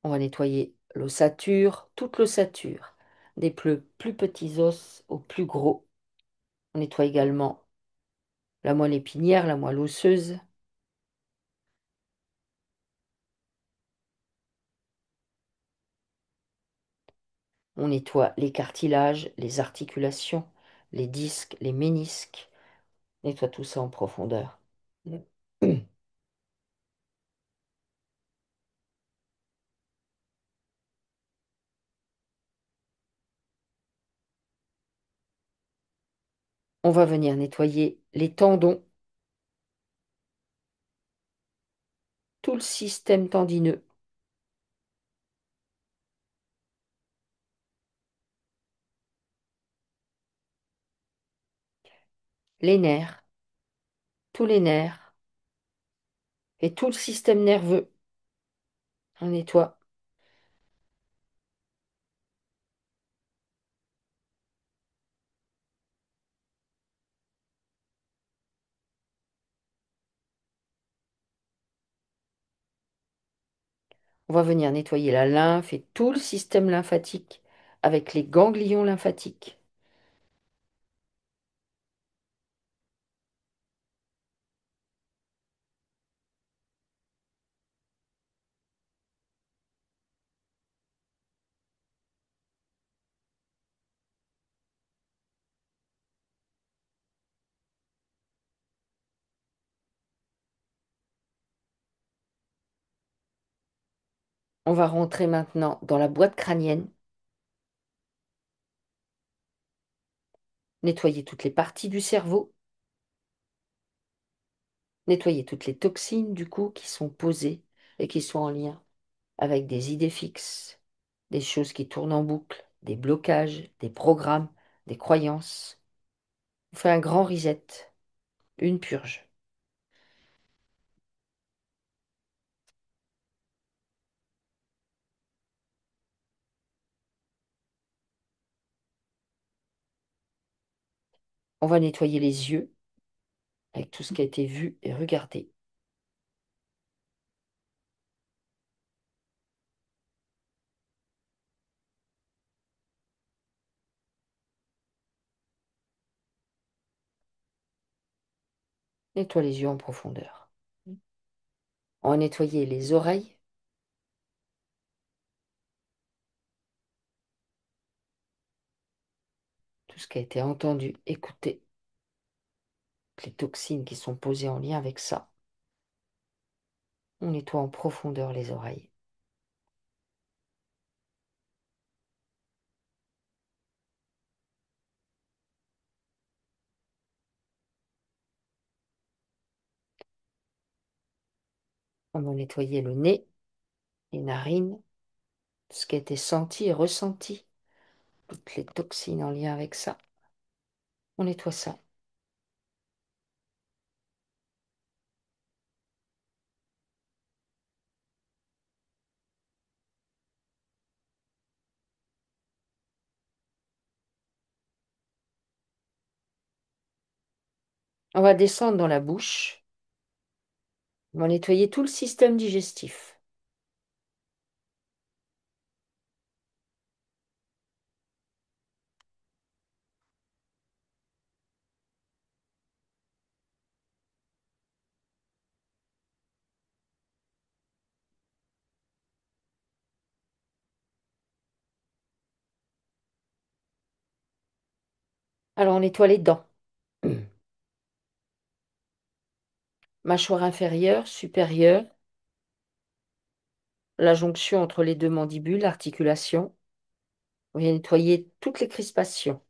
On va nettoyer l'ossature, toute l'ossature, des plus petits os aux plus gros. On nettoie également la moelle épinière, la moelle osseuse. On nettoie les cartilages, les articulations, les disques, les ménisques. Nettoie tout ça en profondeur. On va venir nettoyer les tendons, tout le système tendineux, les nerfs, tous les nerfs et tout le système nerveux. On nettoie. On va venir nettoyer la lymphe et tout le système lymphatique avec les ganglions lymphatiques. On va rentrer maintenant dans la boîte crânienne, nettoyer toutes les parties du cerveau, nettoyer toutes les toxines du coup qui sont posées et qui sont en lien avec des idées fixes, des choses qui tournent en boucle, des blocages, des programmes, des croyances. On fait un grand reset, une purge. On va nettoyer les yeux avec tout ce qui a été vu et regardé. Nettoie les yeux en profondeur. On va nettoyer les oreilles, tout ce qui a été entendu, écouté, les toxines qui sont posées en lien avec ça. On nettoie en profondeur les oreilles. On va nettoyer le nez, les narines, tout ce qui a été senti et ressenti, toutes les toxines en lien avec ça. On nettoie ça. On va descendre dans la bouche. On va nettoyer tout le système digestif. Alors on nettoie les dents. Mâchoire inférieure, supérieure, la jonction entre les deux mandibules, l'articulation. On vient nettoyer toutes les crispations,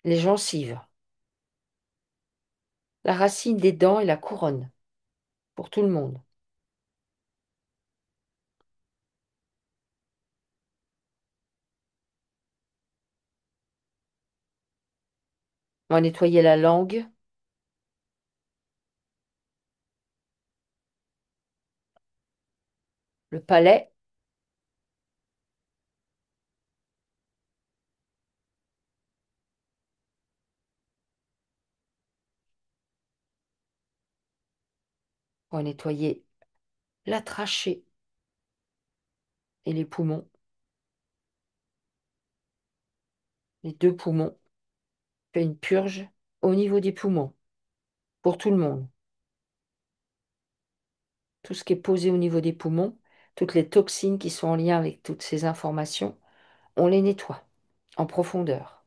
les gencives, la racine des dents et la couronne, pour tout le monde. On va nettoyer la langue, le palais, on va nettoyer la trachée et les poumons, les deux poumons. On fait une purge au niveau des poumons, pour tout le monde. Tout ce qui est posé au niveau des poumons, toutes les toxines qui sont en lien avec toutes ces informations, on les nettoie en profondeur.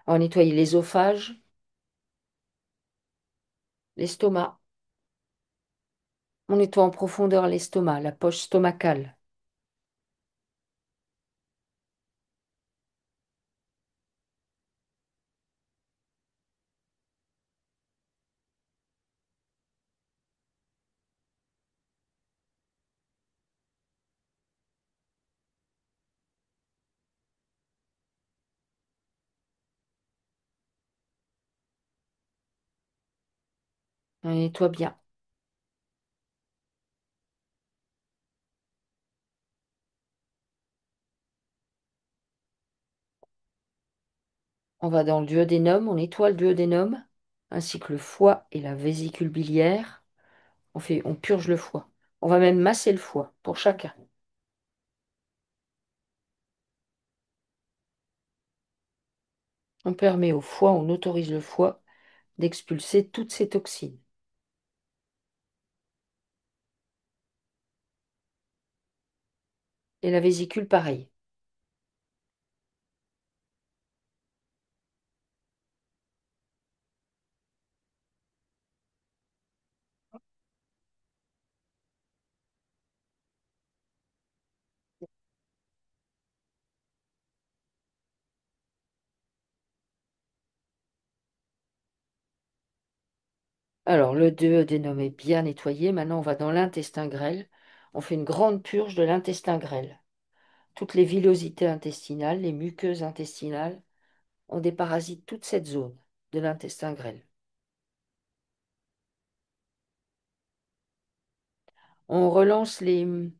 On va nettoyer l'ésophage, l'estomac. On nettoie en profondeur l'estomac, la poche stomacale. On nettoie bien. On va dans le duodénum, on nettoie le duodénum, ainsi que le foie et la vésicule biliaire. On purge le foie. On va même masser le foie pour chacun. On permet au foie, on autorise le foie d'expulser toutes ces toxines. Et la vésicule, pareil. Alors, le duodénum est bien nettoyé. Maintenant, on va dans l'intestin grêle. On fait une grande purge de l'intestin grêle. Toutes les villosités intestinales, les muqueuses intestinales, on déparasite toute cette zone de l'intestin grêle. On relance les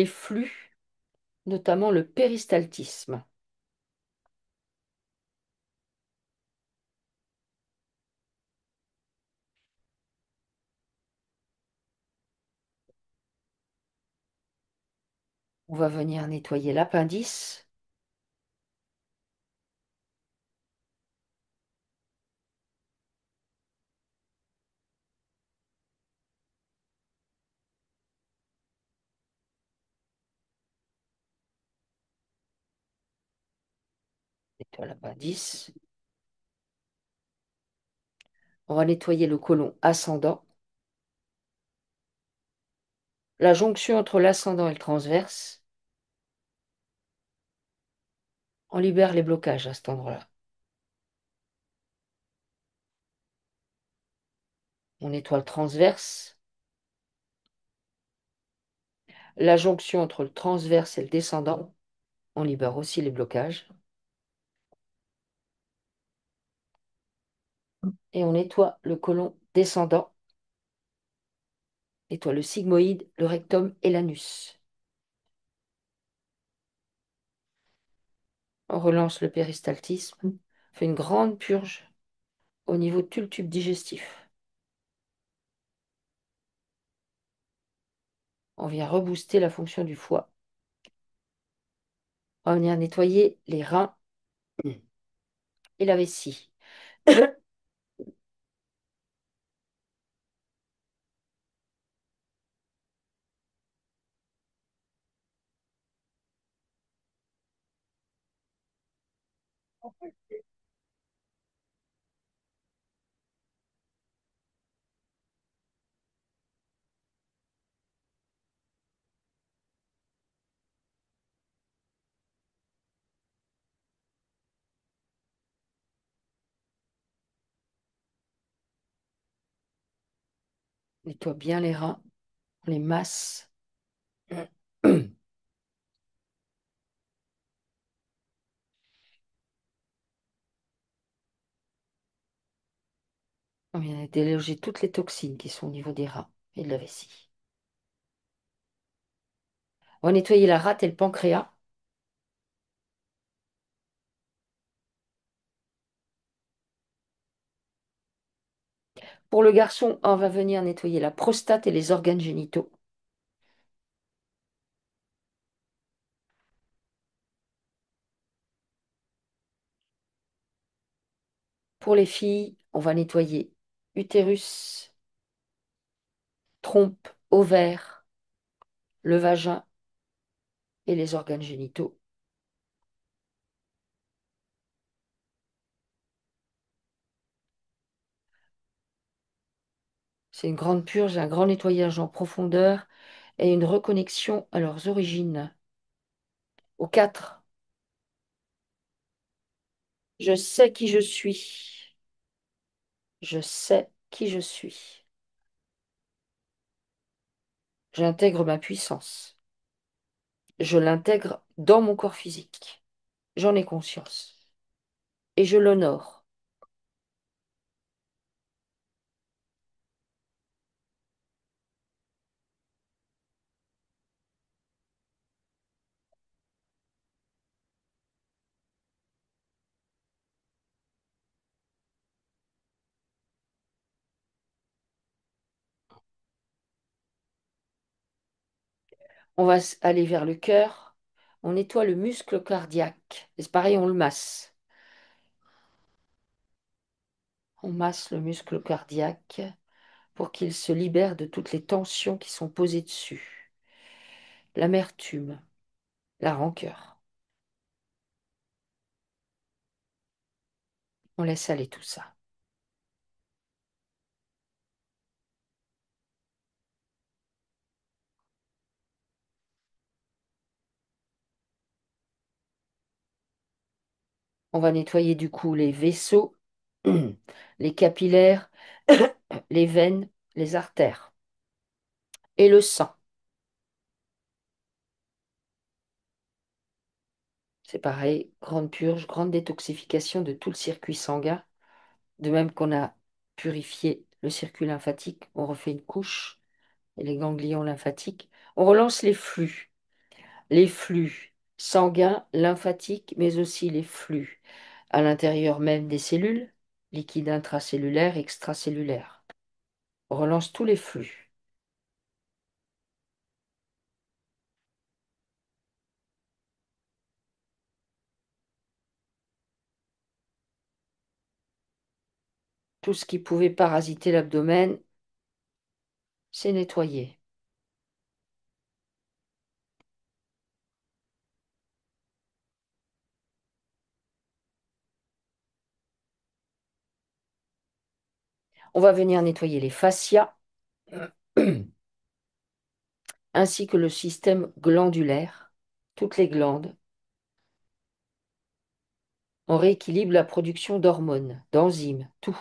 flux, notamment le péristaltisme. On va venir nettoyer l'appendice, nettoie l'appendice. On va nettoyer le côlon ascendant, la jonction entre l'ascendant et le transverse. On libère les blocages à cet endroit-là. On nettoie le transverse, la jonction entre le transverse et le descendant. On libère aussi les blocages. Et on nettoie le côlon descendant, nettoie le sigmoïde, le rectum et l'anus. On relance le péristaltisme, fait une grande purge au niveau de tout le tube digestif. On vient rebooster la fonction du foie. On va venir nettoyer les reins et la vessie. Nettoie bien les reins, on les masse. On vient déloger toutes les toxines qui sont au niveau des reins et de la vessie. On va nettoyer la rate et le pancréas. Pour le garçon, on va venir nettoyer la prostate et les organes génitaux. Pour les filles, on va nettoyer utérus, trompe, ovaire, le vagin et les organes génitaux. C'est une grande purge, un grand nettoyage en profondeur et une reconnexion à leurs origines. Au 4, je sais qui je suis. Je sais qui je suis. J'intègre ma puissance. Je l'intègre dans mon corps physique. J'en ai conscience. Et je l'honore. On va aller vers le cœur. On nettoie le muscle cardiaque. Et c'est pareil, on le masse. On masse le muscle cardiaque pour qu'il se libère de toutes les tensions qui sont posées dessus. L'amertume, la rancœur. On laisse aller tout ça. On va nettoyer du coup les vaisseaux, les capillaires, les veines, les artères et le sang. C'est pareil, grande purge, grande détoxification de tout le circuit sanguin. De même qu'on a purifié le circuit lymphatique, on refait une couche et les ganglions lymphatiques. On relance les flux sanguins, lymphatiques, mais aussi les flux à l'intérieur même des cellules, liquide intracellulaire, extracellulaire. On relance tous les flux. Tout ce qui pouvait parasiter l'abdomen, c'est nettoyé. On va venir nettoyer les fascias ainsi que le système glandulaire, toutes les glandes. On rééquilibre la production d'hormones, d'enzymes, tout.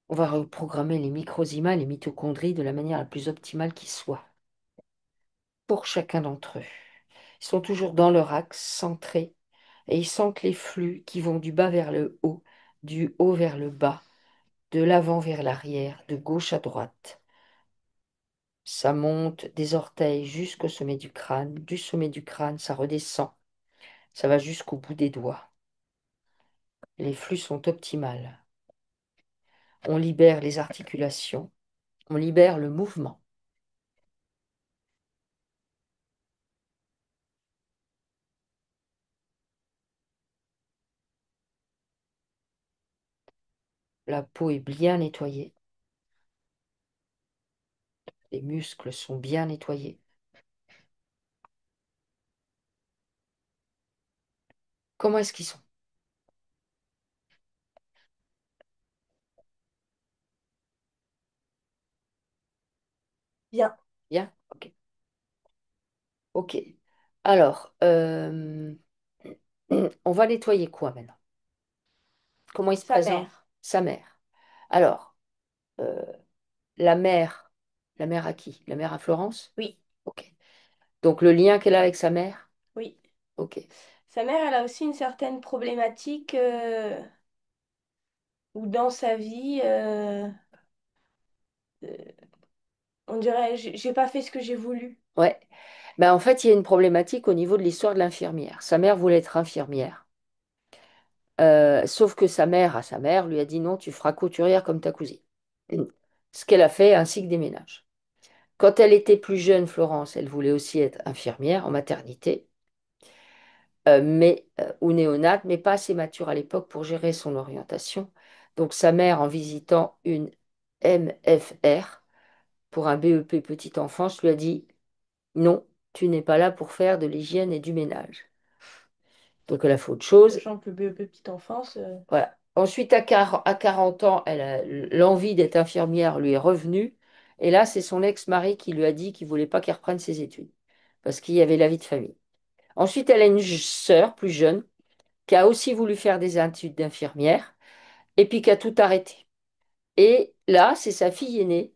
On va reprogrammer les microzymas, les mitochondries de la manière la plus optimale qui soit pour chacun d'entre eux. Ils sont toujours dans leur axe, centrés, et ils sentent les flux qui vont du bas vers le haut, du haut vers le bas, de l'avant vers l'arrière, de gauche à droite. Ça monte des orteils jusqu'au sommet du crâne, du sommet du crâne, ça redescend, ça va jusqu'au bout des doigts. Les flux sont optimales. On libère les articulations, on libère le mouvement. La peau est bien nettoyée, les muscles sont bien nettoyés. Comment est-ce qu'ils sont? Bien. Bien? Ok. Ok. Alors, on va nettoyer quoi maintenant? Comment il se Sa présente? mère. Sa mère. Alors, euh, la mère à qui? La mère à Florence? Oui. Ok. Donc le lien qu'elle a avec sa mère? Oui. Ok. Sa mère, elle a aussi une certaine problématique où dans sa vie, euh, on dirait, j'ai pas fait ce que j'ai voulu. Ouais. Ben, en fait, il y a une problématique au niveau de l'histoire de l'infirmière. Sa mère voulait être infirmière. Sauf que sa mère, à sa mère, lui a dit non, tu feras couturière comme ta cousine. Ce qu'elle a fait, ainsi que des ménages. Quand elle était plus jeune, Florence, elle voulait aussi être infirmière en maternité, ou néonate, mais pas assez mature à l'époque pour gérer son orientation. Donc sa mère, en visitant une MFR pour un BEP petite enfance, lui a dit non, tu n'es pas là pour faire de l'hygiène et du ménage. Donc elle a fait autre chose. Sachant que le BEP petite enfance, Voilà. Ensuite, à 40 ans, l'envie d'être infirmière lui est revenue. Et là, c'est son ex-mari qui lui a dit qu'il ne voulait pas qu'elle reprenne ses études, parce qu'il y avait la vie de famille. Ensuite, elle a une sœur plus jeune qui a aussi voulu faire des études d'infirmière et puis qui a tout arrêté. Et là, c'est sa fille aînée,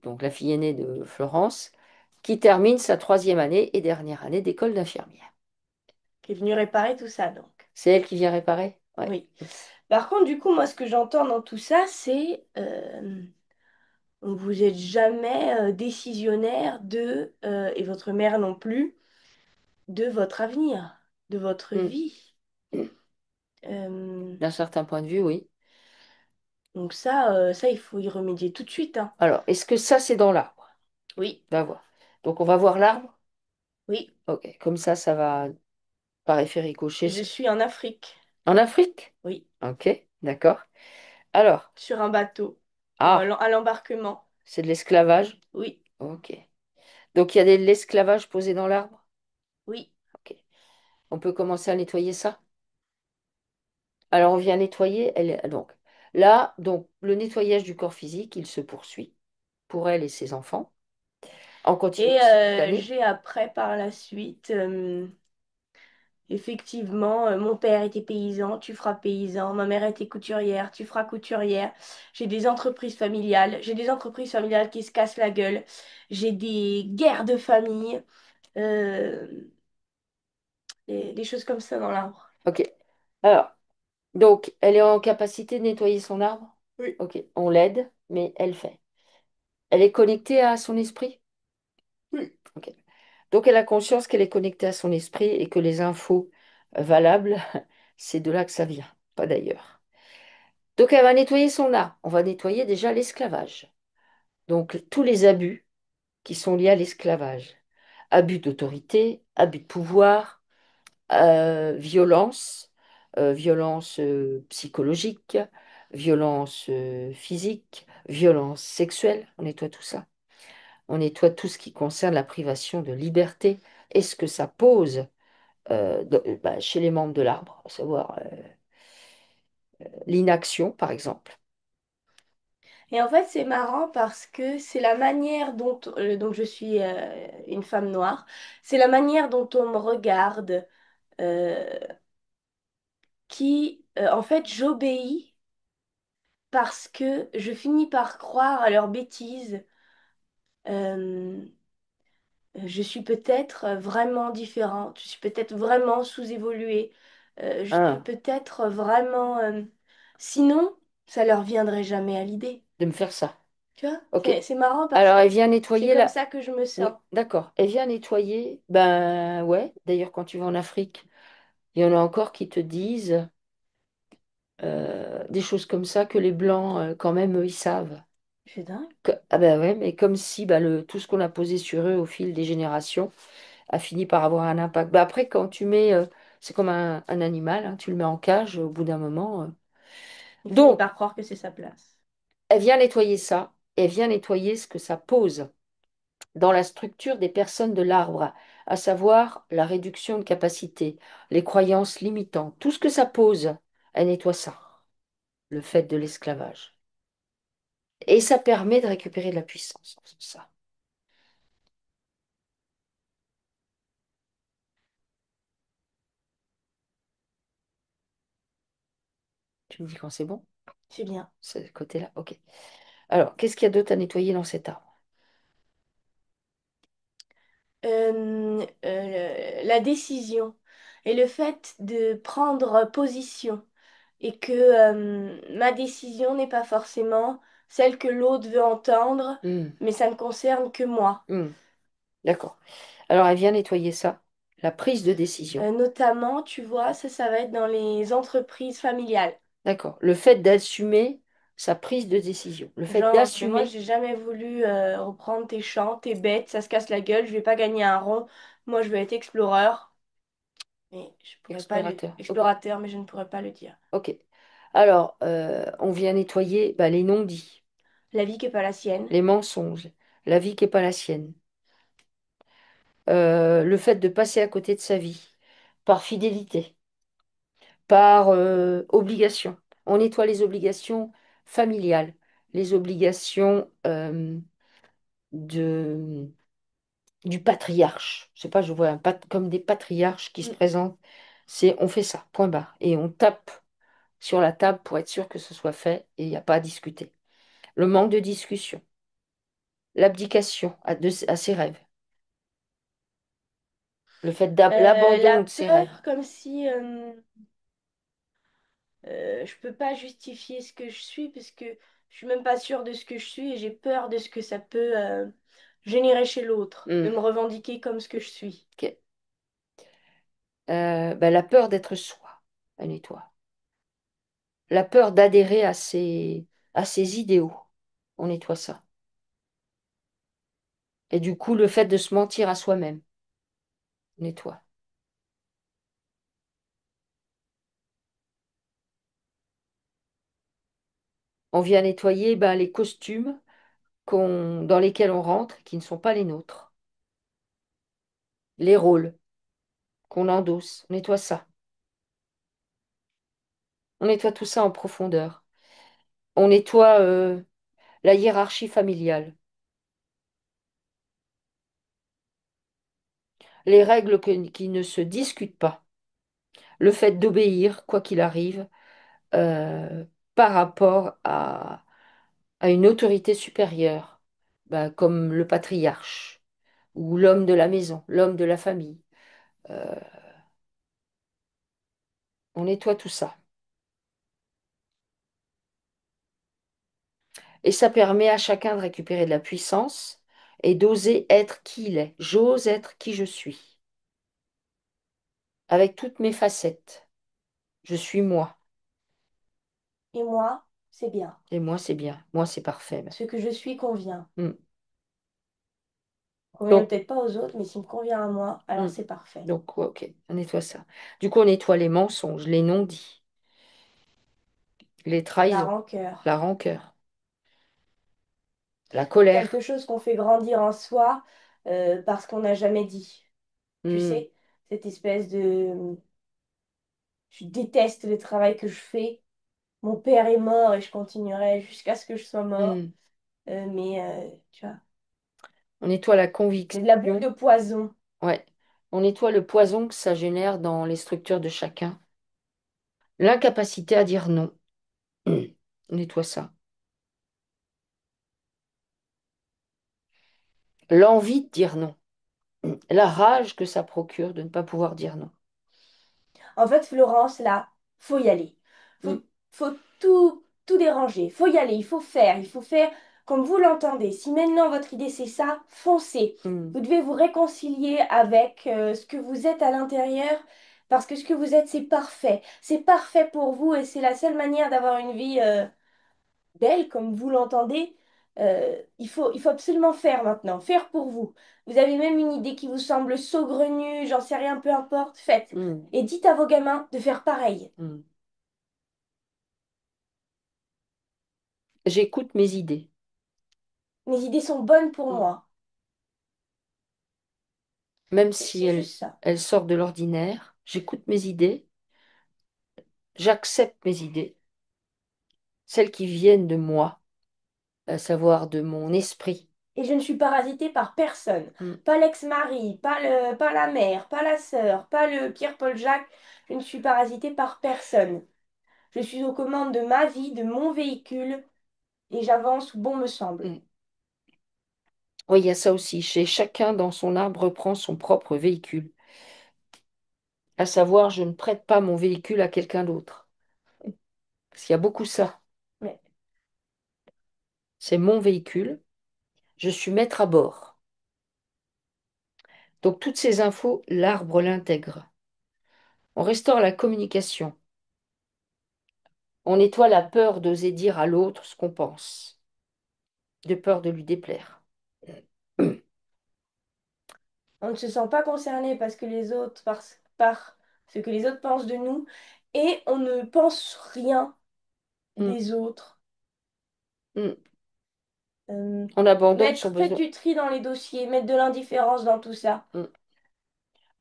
donc la fille aînée de Florence, qui termine sa troisième année et dernière année d'école d'infirmière. qui est venue réparer tout ça, donc. C'est elle qui vient réparer? Ouais. Oui. Par contre, du coup, moi, ce que j'entends dans tout ça, c'est vous n'êtes jamais décisionnaire et votre mère non plus, de votre avenir, de votre Hmm. vie. Euh, D'un certain point de vue, oui. donc ça, il faut y remédier tout de suite, hein. Alors, est-ce que ça, c'est dans l'arbre? Oui, On va voir. Donc, on va voir l'arbre. oui. Ok, comme ça va par effet ricochet. Je suis en Afrique. En Afrique? Oui, Ok, d'accord. Alors, sur un bateau, ah, à l'embarquement. c'est de l'esclavage? Oui, Ok. Donc, il y a de l'esclavage posé dans l'arbre? oui. Ok. On peut commencer à nettoyer ça? Alors, on vient nettoyer. Donc, là, donc, le nettoyage du corps physique, il se poursuit pour elle et ses enfants en continu Et cette année. j'ai après, par la suite, effectivement, mon père était paysan, tu feras paysan. Ma mère était couturière, tu feras couturière. J'ai des entreprises familiales qui se cassent la gueule. J'ai des guerres de famille, euh, des choses comme ça dans l'arbre. Ok. Alors, donc, elle est en capacité de nettoyer son arbre? Oui. Ok. On l'aide, mais elle fait. Elle est connectée à son esprit? Oui. Ok. Donc, elle a conscience qu'elle est connectée à son esprit et que les infos valables, c'est de là que ça vient, pas d'ailleurs. Donc, elle va nettoyer son arbre. On va nettoyer déjà l'esclavage. Donc, tous les abus qui sont liés à l'esclavage. Abus d'autorité, abus de pouvoir, violence, violence psychologique, violence physique, violence sexuelle. On nettoie tout ça. On nettoie tout ce qui concerne la privation de liberté et ce que ça pose chez les membres de l'arbre, à savoir l'inaction, par exemple. Et en fait, c'est marrant parce que c'est la manière donc je suis une femme noire, c'est la manière dont on me regarde euh, en fait, j'obéis parce que je finis par croire à leurs bêtises. Euh, je suis peut-être vraiment différente, je suis peut-être vraiment sous-évoluée, je suis Un, peut-être vraiment... Sinon, ça leur viendrait jamais à l'idée. de me faire ça. Tu vois? Ok. C'est marrant parce Alors, que elle vient c'est nettoyer comme la... ça que je me Oui, sens. d'accord. Elle vient nettoyer. Ben ouais. D'ailleurs, quand tu vas en Afrique, il y en a encore qui te disent des choses comme ça que les Blancs, quand même, eux, ils savent. C'est dingue. Ah ben ouais, mais comme si tout ce qu'on a posé sur eux au fil des générations a fini par avoir un impact. Ben après, quand tu mets, c'est comme un animal, hein, tu le mets en cage au bout d'un moment. Il finit Donc, par croire que c'est sa place. elle vient nettoyer ça, elle vient nettoyer ce que ça pose dans la structure des personnes de l'arbre, à savoir la réduction de capacité, les croyances limitantes, tout ce que ça pose, elle nettoie ça, le fait de l'esclavage. Et ça permet de récupérer de la puissance en faisant ça. Tu me dis quand c'est bon, C'est bien. ce côté-là? Ok. Alors, qu'est-ce qu'il y a d'autre à nettoyer dans cet arbre? la décision et le fait de prendre position et que ma décision n'est pas forcément celle que l'autre veut entendre, Hmm, mais ça ne concerne que moi. hmm, d'accord. Alors, elle vient nettoyer ça, la prise de décision. Notamment, tu vois, ça va être dans les entreprises familiales. D'accord. Le fait d'assumer sa prise de décision. Le fait Genre, ben moi, d'assumer, j'ai jamais voulu reprendre tes champs, t'es bête, ça se casse la gueule, je vais pas gagner un rond. Moi, je veux être explorer, mais je pourrais pas le explorateur. Ok. explorateur, mais je ne pourrais pas le dire. Ok. Alors, on vient nettoyer bah, les non-dits, La vie qui est pas la sienne. les mensonges, la vie qui n'est pas la sienne. Le fait de passer à côté de sa vie, par fidélité, par obligation. On nettoie les obligations familiales, les obligations de, du patriarche. Je sais pas, je vois comme des patriarches qui se Mm. présentent. C'est on fait ça, point barre. Et on tape sur la table pour être sûr que ce soit fait et il n'y a pas à discuter. Le manque de discussion, l'abdication à ses rêves, le fait l'abandon La de ses rêves. peur, comme si je peux pas justifier ce que je suis parce que je suis même pas sûre de ce que je suis et j'ai peur de ce que ça peut générer chez l'autre, de Hmm, me revendiquer comme ce que je suis. ok. Ben, la peur d'être soi, elle nettoie. La peur d'adhérer à ses idéaux, on nettoie ça. Et du coup, le fait de se mentir à soi-même, on nettoie. On vient nettoyer ben, les costumes dans lesquels on rentre, qui ne sont pas les nôtres. Les rôles qu'on endosse, on nettoie ça. On nettoie tout ça en profondeur. On nettoie la hiérarchie familiale, les règles qui ne se discutent pas, le fait d'obéir, quoi qu'il arrive, euh, par rapport à une autorité supérieure, bah, comme le patriarche ou l'homme de la maison, l'homme de la famille. Euh, on nettoie tout ça. Et ça permet à chacun de récupérer de la puissance et d'oser être qui il est. J'ose être qui je suis, avec toutes mes facettes. Je suis moi. Et moi, c'est bien. Et moi, c'est bien. Moi, c'est parfait même. Ce que je suis convient. Mm. Convient Donc, peut-être pas aux autres, mais s'il me convient à moi, alors mm. c'est parfait. Donc, ouais, ok, on nettoie ça. Du coup, on nettoie les mensonges, les non-dits, les La trahisons, rancœur. la rancœur, la colère. Quelque chose qu'on fait grandir en soi parce qu'on n'a jamais dit. Tu Mm, sais, cette espèce de... Je déteste le travail que je fais. Mon père est mort et je continuerai jusqu'à ce que je sois mort. mm. Tu vois, On nettoie la c'est de la boule conviction. de poison. Ouais. On nettoie le poison que ça génère dans les structures de chacun. L'incapacité à dire non. Mm. On nettoie ça. L'envie de dire non. Mm. La rage que ça procure de ne pas pouvoir dire non. En fait, Florence, là, faut y aller. Mm, Faut tout déranger. Faut y aller, il faut faire comme vous l'entendez. Si maintenant votre idée c'est ça, foncez. mm, Vous devez vous réconcilier avec ce que vous êtes à l'intérieur parce que ce que vous êtes, c'est parfait. C'est parfait pour vous et c'est la seule manière d'avoir une vie belle comme vous l'entendez. Il faut absolument faire maintenant, faire pour vous. Vous avez même une idée qui vous semble saugrenue, j'en sais rien, peu importe, faites. mm, Et dites à vos gamins de faire pareil. mm. J'écoute mes idées. Mes idées sont bonnes pour Mm. moi. Même C'est si c'est juste ça. elles sortent de l'ordinaire, j'écoute mes idées, j'accepte mes idées, celles qui viennent de moi, à savoir de mon esprit. Et je ne suis parasitée par personne. Mm, Pas l'ex-mari, pas la mère, pas la sœur, pas le Pierre-Paul Jacques. Je ne suis parasitée par personne. Je suis aux commandes de ma vie, de mon véhicule, et j'avance où bon me semble. mm. Oui, il y a ça aussi. Chez chacun dans son arbre reprend son propre véhicule. À savoir, je ne prête pas mon véhicule à quelqu'un d'autre. Parce qu'il y a beaucoup ça. Mais C'est mon véhicule. Je suis maître à bord. Donc toutes ces infos, l'arbre l'intègre. On restaure la communication. On nettoie la peur d'oser dire à l'autre ce qu'on pense, de peur de lui déplaire. on ne se sent pas concerné parce que les autres, par ce que les autres pensent de nous, et on ne pense rien Mm, des autres. mm. Euh, On abandonne son faites besoin. du tri dans les dossiers, mettre de l'indifférence dans tout ça. Mm.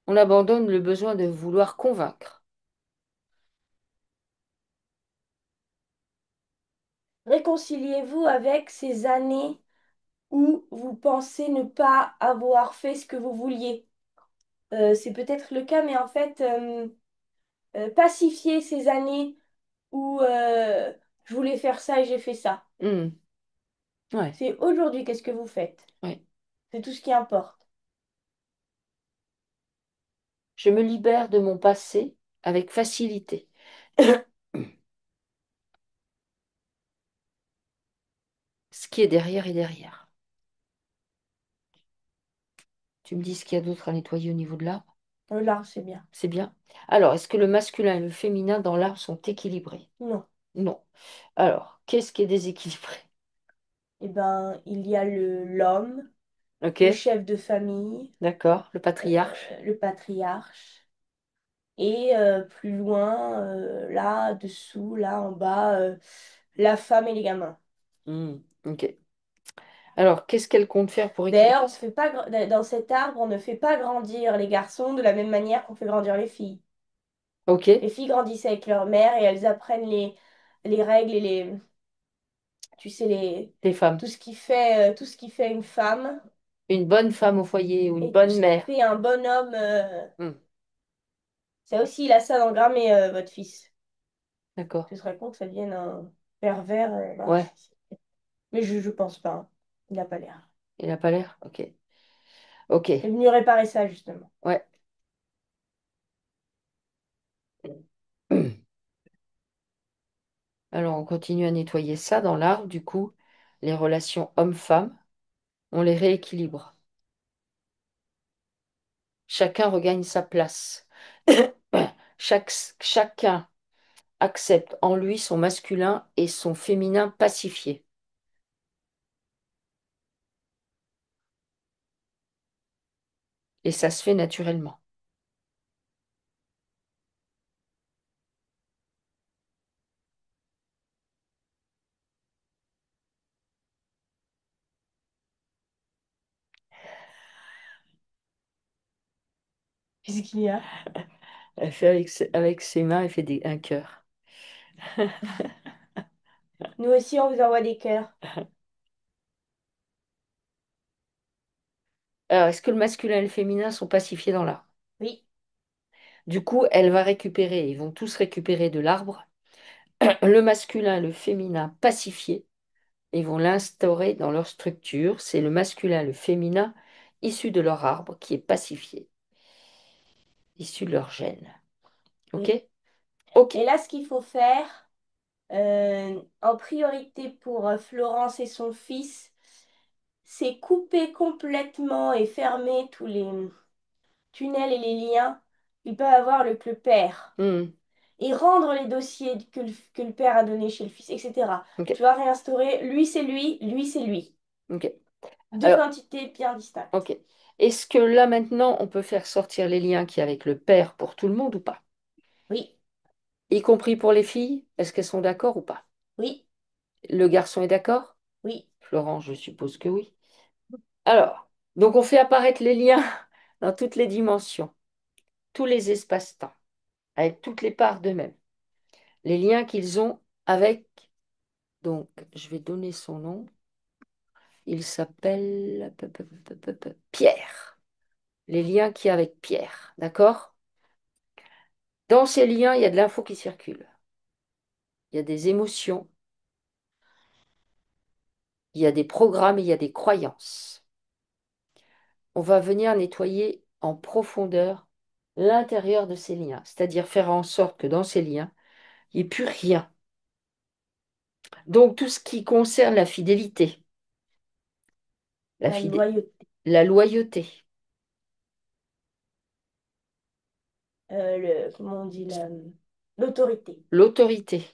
On abandonne le besoin de vouloir convaincre. Réconciliez-vous avec ces années où vous pensez ne pas avoir fait ce que vous vouliez. C'est peut-être le cas, mais en fait, pacifiez ces années où je voulais faire ça et j'ai fait ça. Mm. Ouais, C'est aujourd'hui qu'est-ce que vous faites. ouais. C'est tout ce qui importe. Je me libère de mon passé avec facilité. Ce qui est derrière est derrière. Tu me dis ce qu'il y a d'autre à nettoyer au niveau de l'arbre? Là, c'est bien. C'est bien. Alors, est-ce que le masculin et le féminin dans l'arbre sont équilibrés? Non. Non. Alors, qu'est-ce qui est déséquilibré? Eh ben, il y a l'homme, le Ok, chef de famille, d'accord. Le patriarche. le patriarche. Et plus loin, là, dessous, là, en bas, la femme et les gamins. Hmm, ok. Alors, qu'est-ce qu'elle compte faire pour équilibrer D'ailleurs, on ça? fait pas, dans cet arbre, on ne fait pas grandir les garçons de la même manière qu'on fait grandir les filles. Ok, Les filles grandissent avec leur mère et elles apprennent les règles et tu sais, les femmes. tout ce qui fait une femme Une bonne femme au foyer ou une et tout bonne ce qui mère. fait un bon homme. Hmm, Ça aussi, il a ça d'engrammer, votre fils. d'accord. Ce serait con que ça devienne un pervers Ouais, narcissique. Mais je pense pas, hein. Il n'a pas l'air. il n'a pas l'air? Ok. Ok, Il est venu réparer ça, justement. ouais. Alors, on continue à nettoyer ça dans l'arbre. Du coup, les relations homme-femme, on les rééquilibre. Chacun regagne sa place. Chacun accepte en lui son masculin et son féminin pacifié. Et ça se fait naturellement. Qu'est-ce qu'il y a? Elle fait avec ses mains, elle fait un cœur. Nous aussi, on vous envoie des cœurs. Alors, est-ce que le masculin et le féminin sont pacifiés dans l'arbre? Oui, Du coup, elle va récupérer, ils vont tous récupérer de l'arbre, le masculin et le féminin pacifiés, et vont l'instaurer dans leur structure. C'est le masculin et le féminin issu de leur arbre qui est pacifié, issu de leur gène. Ok? oui. Ok. Et là, ce qu'il faut faire, en priorité pour Florence et son fils, c'est couper complètement et fermer tous les tunnels et les liens qu'il peut avoir avec le père. Hmm, Et rendre les dossiers que le père a donnés chez le fils, etc. ok. Tu vas réinstaurer, lui c'est lui. Ok. Deux Alors, entités bien distinctes. ok. Est-ce que là maintenant on peut faire sortir les liens qu'il y a avec le père pour tout le monde ou pas? Oui, Y compris pour les filles? Est-ce qu'elles sont d'accord ou pas? oui, Le garçon est d'accord? oui, Florent, je suppose que oui. Alors, donc on fait apparaître les liens dans toutes les dimensions, tous les espaces-temps, avec toutes les parts d'eux-mêmes. Les liens qu'ils ont avec, donc je vais donner son nom, il s'appelle Pierre. Les liens qu'il y a avec Pierre, d'accord? Dans ces liens, il y a de l'info qui circule. Il y a des émotions, il y a des programmes, il y a des croyances. on va venir nettoyer en profondeur l'intérieur de ces liens, c'est-à-dire faire en sorte que dans ces liens, il n'y ait plus rien. Donc tout ce qui concerne la fidélité, la, La fidé- loyauté, la loyauté, comment on dit, l'autorité. l'autorité,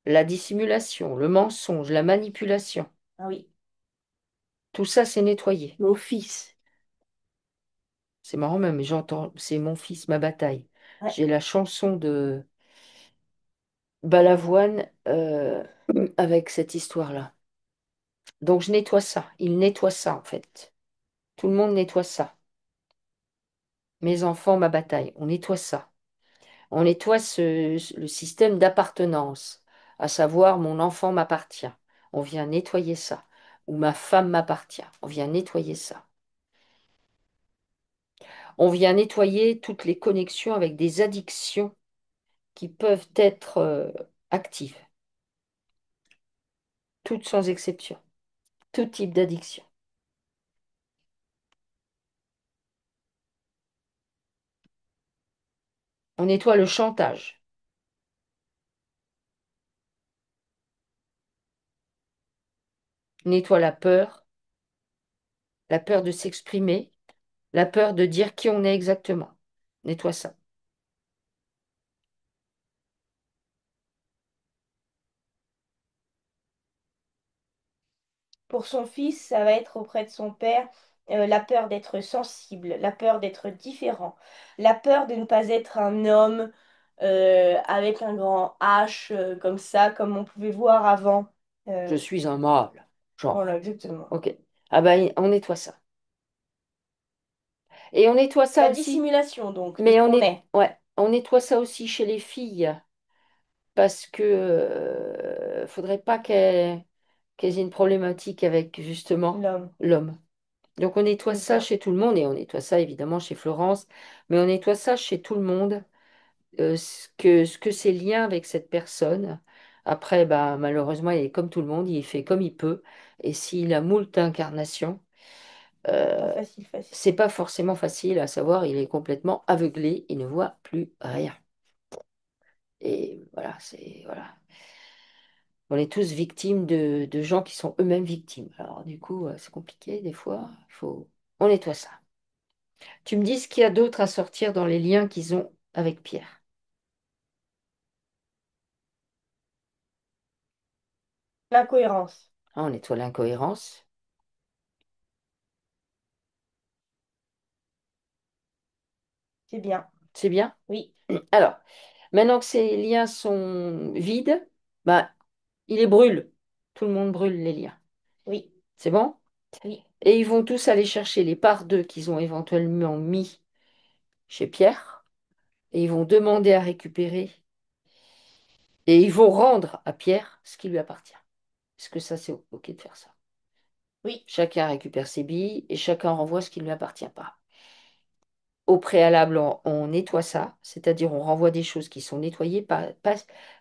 la dissimulation, le mensonge, la manipulation, Ah oui, tout ça c'est nettoyé. mon fils. C'est marrant même, j'entends, c'est mon fils, ma bataille. Ouais. J'ai la chanson de Balavoine avec cette histoire-là. Donc je nettoie ça, il nettoie ça en fait. Tout le monde nettoie ça. Mes enfants, ma bataille, on nettoie ça. On nettoie le système d'appartenance, à savoir mon enfant m'appartient. On vient nettoyer ça. Ou ma femme m'appartient. On vient nettoyer ça. On vient nettoyer toutes les connexions avec des addictions qui peuvent être actives, toutes sans exception, tout type d'addiction. On nettoie le chantage, on nettoie la peur de s'exprimer, la peur de dire qui on est exactement. On nettoie ça. Pour son fils, ça va être auprès de son père la peur d'être sensible, la peur d'être différent, la peur de ne pas être un homme avec un grand H comme ça, comme on pouvait voir avant. Je Euh, suis un mâle, voilà, genre. exactement. Ok. Ah ben, on nettoie ça. Et on nettoie ça La aussi, dissimulation, donc, de ce mais qu'on est. ouais, on nettoie ça aussi chez les filles, parce que faudrait pas qu'elles aient une problématique avec justement L'homme. l'homme. Donc on nettoie C'est ça ça. chez tout le monde, et on nettoie ça évidemment chez Florence, mais on nettoie ça chez tout le monde, ce que ces liens avec cette personne. Après, bah, malheureusement, il est comme tout le monde, il fait comme il peut, et s'il a moult incarnations, Pas euh, facile, facile. c'est pas forcément facile à savoir, il est complètement aveuglé, il ne voit plus rien. Et voilà, voilà. On est tous victimes de gens qui sont eux-mêmes victimes. Alors du coup, c'est compliqué des fois. On nettoie ça. Tu me dis ce qu'il y a d'autre à sortir dans les liens qu'ils ont avec Pierre. L'incohérence. Ah, on nettoie l'incohérence. C'est bien. C'est bien. Oui, Alors, maintenant que ces liens sont vides, bah, il les brûle. Tout le monde brûle les liens. oui, C'est bon? oui. Et ils vont tous aller chercher les parts d'eux qu'ils ont éventuellement mis chez Pierre. Et ils vont demander à récupérer. Et ils vont rendre à Pierre ce qui lui appartient. Est-ce que ça, c'est OK de faire ça? Oui. Chacun récupère ses billes et chacun renvoie ce qui ne lui appartient pas. Au préalable, on nettoie ça, c'est-à-dire on renvoie des choses qui sont nettoyées,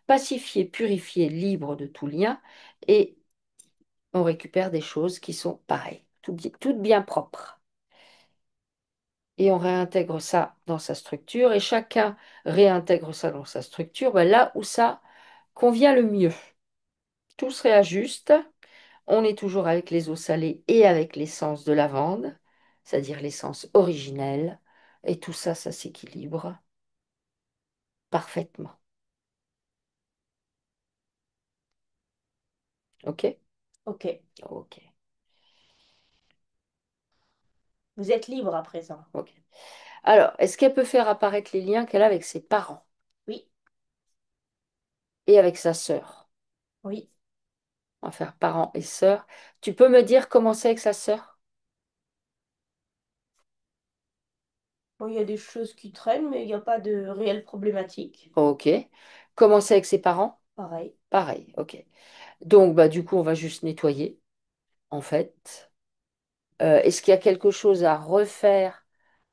pacifiées, purifiées, libres de tout lien, et on récupère des choses qui sont pareilles, toutes bien propres. Et on réintègre ça dans sa structure, et chacun réintègre ça dans sa structure, ben là où ça convient le mieux. Tout se réajuste. On est toujours avec les eaux salées et avec l'essence de lavande, c'est-à-dire l'essence originelle. Et tout ça, ça s'équilibre parfaitement. OK? Ok. OK. Vous êtes libre à présent. OK. Alors, est-ce qu'elle peut faire apparaître les liens qu'elle a avec ses parents Oui, et avec sa sœur? oui. On va faire parents et sœurs. Tu peux me dire comment c'est avec sa sœur? Bon, il y a des choses qui traînent, mais il n'y a pas de réelle problématique. OK. Comment c'est avec ses parents? Pareil. Pareil. OK. Donc, bah, du coup, on va juste nettoyer, en fait. Est-ce qu'il y a quelque chose à refaire?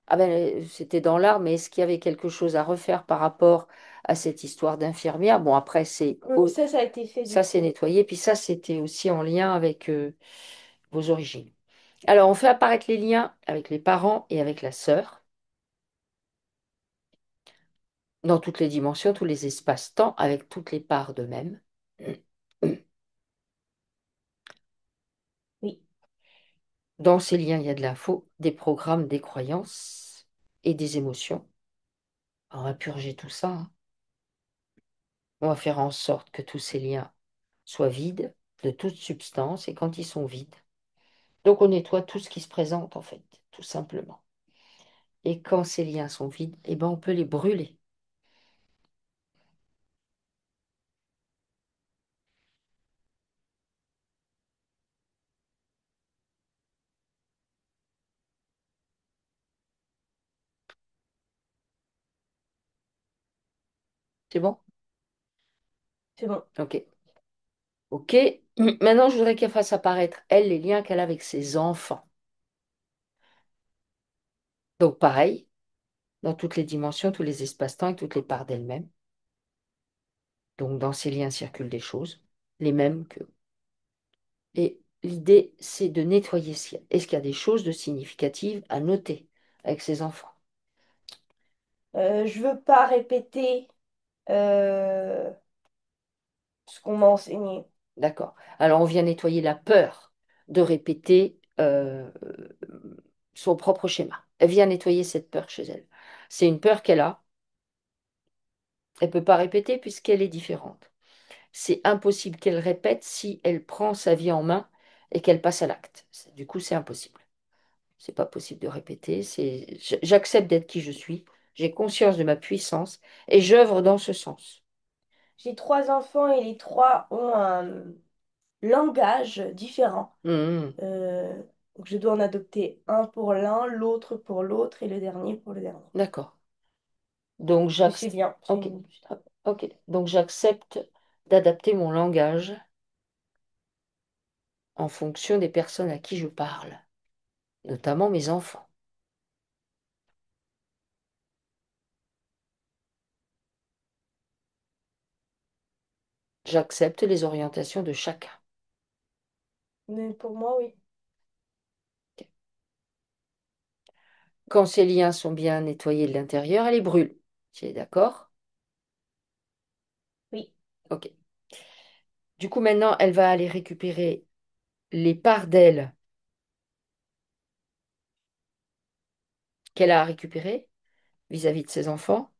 Ah ben, c'était dans l'art, mais est-ce qu'il y avait quelque chose à refaire par rapport à cette histoire d'infirmière? Bon, après, Ça a été fait du ça, c'est coup. nettoyé. Puis ça, c'était aussi en lien avec vos origines. Alors, on fait apparaître les liens avec les parents et avec la sœur, dans toutes les dimensions, tous les espaces-temps, avec toutes les parts d'eux-mêmes. Oui, Dans ces liens, il y a de l'info, des programmes, des croyances et des émotions. On va purger tout ça, hein. On va faire en sorte que tous ces liens soient vides de toute substance et quand ils sont vides, donc on nettoie tout ce qui se présente en fait, tout simplement. Et quand ces liens sont vides, eh ben on peut les brûler. C'est bon? c'est bon. Ok. Ok. Maintenant, je voudrais qu'elle fasse apparaître, elle, les liens qu'elle a avec ses enfants. Donc pareil, dans toutes les dimensions, tous les espaces-temps et toutes les parts d'elle-même. Donc dans ces liens circulent des choses, les mêmes que... Et l'idée, c'est de nettoyer. Est-ce qu'il y a des choses de significatives à noter avec ses enfants? Je veux pas répéter euh, ce qu'on m'a enseigné. D'accord. Alors, on vient nettoyer la peur de répéter son propre schéma. Elle vient nettoyer cette peur chez elle. C'est une peur qu'elle a. Elle ne peut pas répéter puisqu'elle est différente. C'est impossible qu'elle répète si elle prend sa vie en main et qu'elle passe à l'acte. Du coup, c'est impossible. C'est pas possible de répéter. J'accepte d'être qui je suis. J'ai conscience de ma puissance et j'œuvre dans ce sens. J'ai trois enfants et les trois ont un langage différent. Mhm. Euh, donc je dois en adopter un pour l'un, l'autre pour l'autre et le dernier pour le dernier. D'accord. Donc, Et c'est bien. Ok. Ok. Donc, j'accepte d'adapter mon langage en fonction des personnes à qui je parle, notamment mes enfants. J'accepte les orientations de chacun. Mais pour moi, oui. Ok. Quand ces liens sont bien nettoyés de l'intérieur, elle les brûle. Tu es d'accord? Oui, Ok. Du coup, maintenant, elle va aller récupérer les parts d'elle qu'elle a à récupérer vis-à-vis de ses enfants,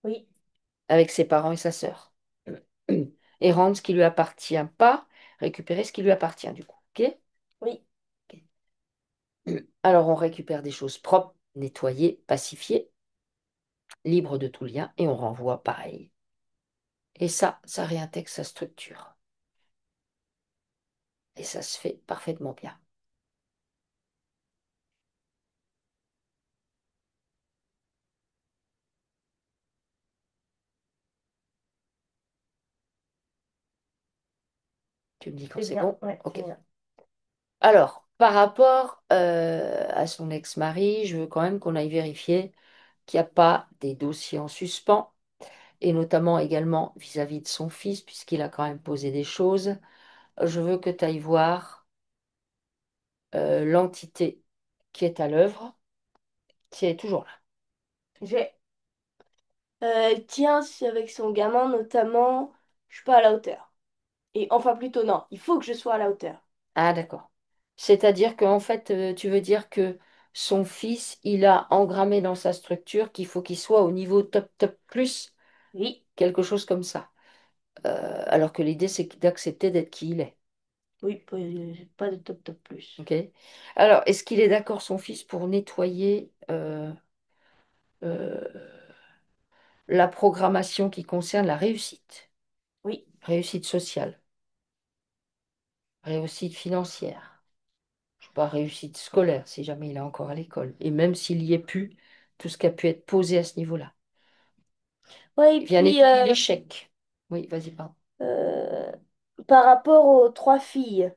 oui, avec ses parents et sa sœur. Et rendre ce qui lui appartient pas, récupérer ce qui lui appartient, du coup. Ok? oui. Ok. Alors, on récupère des choses propres, nettoyées, pacifiées, libres de tout lien, et on renvoie pareil. Et ça réintègre sa structure. Et ça se fait parfaitement bien. Tu me dis quand C'est c'est bien. bon? Ouais, Ok. c'est bien. Alors, par rapport à son ex-mari, je veux quand même qu'on aille vérifier qu'il n'y a pas des dossiers en suspens, et notamment également vis-à-vis de son fils, puisqu'il a quand même posé des choses. Je veux que tu ailles voir l'entité qui est à l'œuvre, qui est toujours là. J'ai. Elle tient avec son gamin, notamment, je suis pas à la hauteur. Et enfin, plutôt, non, il faut que je sois à la hauteur. Ah, d'accord. C'est-à-dire qu'en fait, tu veux dire que son fils, il a engrammé dans sa structure qu'il faut qu'il soit au niveau top, top plus, Oui, quelque chose comme ça. Alors que l'idée, c'est d'accepter d'être qui il est. oui, pas de top top plus. Ok. Alors, est-ce qu'il est d'accord, son fils, pour nettoyer euh, la programmation qui concerne la réussite? Oui, Réussite sociale, réussite financière, je sais pas, réussite scolaire, si jamais il est encore à l'école. Et même s'il y est plus, tout ce qui a pu être posé à ce niveau-là. ouais, et Il vient puis nettoyer l'échec. Oui, vas-y, pardon. euh, par rapport aux trois filles,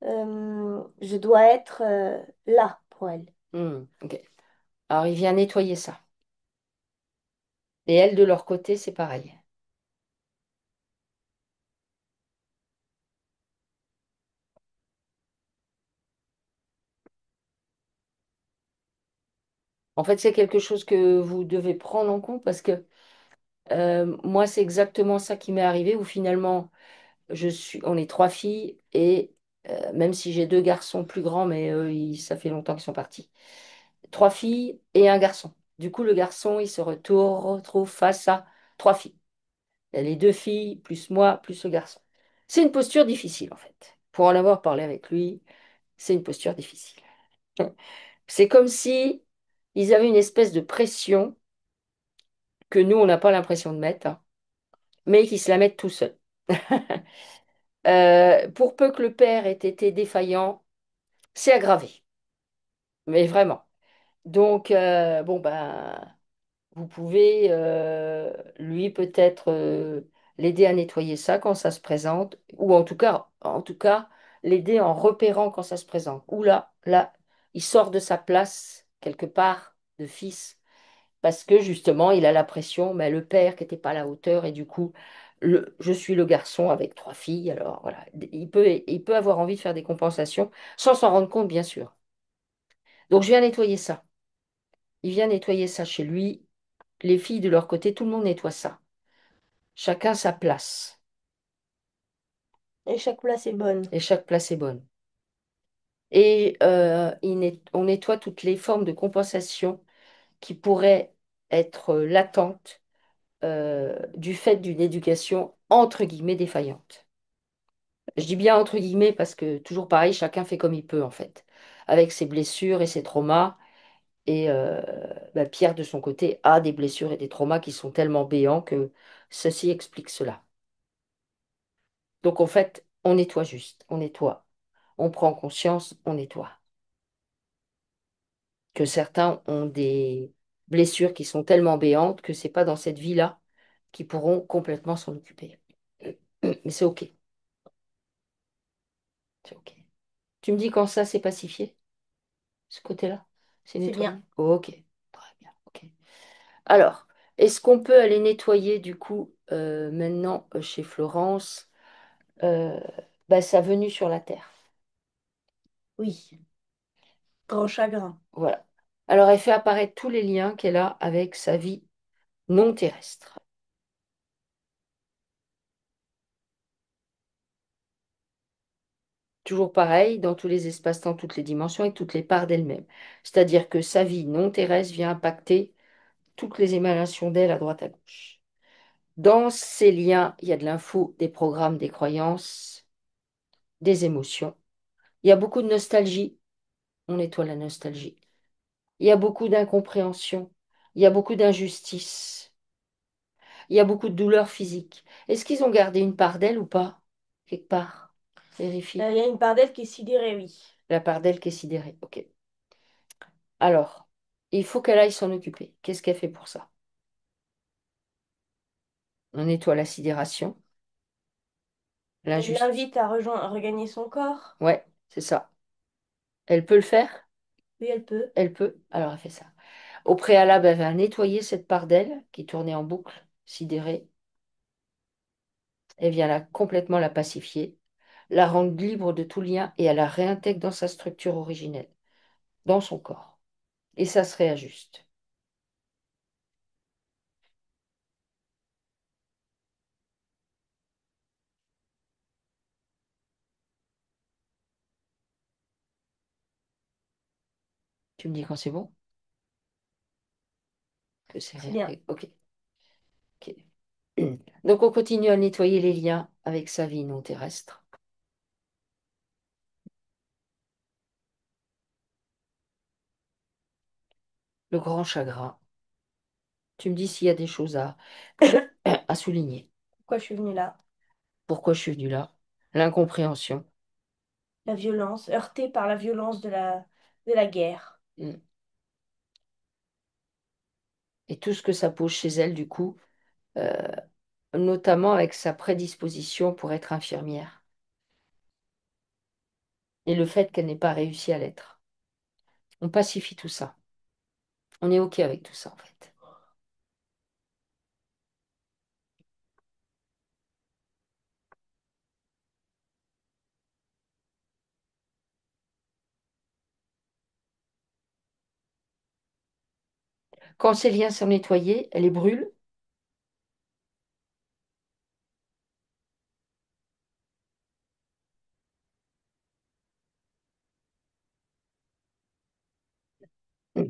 je dois être là pour elles. Ok. Alors, il vient nettoyer ça. Et elles, de leur côté, c'est pareil. En fait, c'est quelque chose que vous devez prendre en compte parce que moi, c'est exactement ça qui m'est arrivé où finalement, on est trois filles et même si j'ai deux garçons plus grands, mais ça fait longtemps qu'ils sont partis. Trois filles et un garçon. Du coup, le garçon, il se retrouve face à trois filles. Il y a les deux filles, plus moi, plus le garçon. C'est une posture difficile, en fait. Pour en avoir parlé avec lui, c'est une posture difficile. C'est comme si ils avaient une espèce de pression que nous, on n'a pas l'impression de mettre, hein, mais qu'ils se la mettent tout seuls. Pour peu que le père ait été défaillant, c'est aggravé, mais vraiment. Donc, bon, ben, vous pouvez, lui, peut-être l'aider à nettoyer ça quand ça se présente, ou en tout cas, l'aider en repérant quand ça se présente. Ou là, il sort de sa place quelque part de fils parce que justement, il a la pression, mais le père qui n'était pas à la hauteur, et du coup, je suis le garçon avec trois filles, alors voilà, il peut avoir envie de faire des compensations sans s'en rendre compte, bien sûr. Donc, je viens nettoyer ça. Il vient nettoyer ça chez lui. Les filles de leur côté, tout le monde nettoie ça. Chacun sa place. Et chaque place est bonne. Et chaque place est bonne. Et on nettoie toutes les formes de compensation qui pourraient être latentes du fait d'une éducation entre guillemets défaillante. Je dis bien entre guillemets parce que toujours pareil, chacun fait comme il peut en fait, avec ses blessures et ses traumas. Et bah, Pierre, de son côté, a des blessures et des traumas qui sont tellement béants que ceci explique cela. Donc en fait, on nettoie juste, on nettoie. On prend conscience, on nettoie. Que certains ont des blessures qui sont tellement béantes que c'est pas dans cette vie-là qu'ils pourront complètement s'en occuper. Mais c'est OK, c'est OK. Tu me dis quand ça c'est pacifié, ce côté-là? C'est C'est nettoyé? bien. OK, très bien, OK. Alors, est-ce qu'on peut aller nettoyer du coup maintenant chez Florence bah, sa venue sur la Terre? Oui. Grand chagrin. Voilà. Alors, elle fait apparaître tous les liens qu'elle a avec sa vie non terrestre. Toujours pareil, dans tous les espaces-temps, toutes les dimensions et toutes les parts d'elle-même. C'est-à-dire que sa vie non terrestre vient impacter toutes les émanations d'elle à droite à gauche. Dans ces liens, il y a de l'info, des programmes, des croyances, des émotions. Il y a beaucoup de nostalgie. On nettoie la nostalgie. Il y a beaucoup d'incompréhension. Il y a beaucoup d'injustice. Il y a beaucoup de douleur physique. Est-ce qu'ils ont gardé une part d'elle ou pas? Quelque part. Vérifie. Il y a une part d'elle qui est sidérée, oui. La part d'elle qui est sidérée. OK. Alors, il faut qu'elle aille s'en occuper. Qu'est-ce qu'elle fait pour ça? On nettoie la sidération, Elle l'injustice. l'invite à regagner son corps. Ouais, c'est ça. Elle peut le faire? Oui, elle peut. Elle peut. Alors, elle fait ça. Au préalable, elle va nettoyer cette part d'elle qui tournait en boucle, sidérée. Elle vient complètement la pacifier, la rendre libre de tout lien et elle la réintègre dans sa structure originelle, dans son corps. Et ça se réajuste. Tu me dis quand c'est bon? Que c'est C'est bien. OK. OK. Donc, on continue à nettoyer les liens avec sa vie non terrestre. Le grand chagrin. Tu me dis s'il y a des choses à souligner. Pourquoi je suis venue là? Pourquoi je suis venue là? L'incompréhension. La violence, heurtée par la violence de la guerre. Mm. Et tout ce que ça pose chez elle, du coup, euh, notamment avec sa prédisposition pour être infirmière. Et le fait qu'elle n'ait pas réussi à l'être. On pacifie tout ça. On est OK avec tout ça, en fait. Quand ces liens sont nettoyés, elle les brûle. Mm.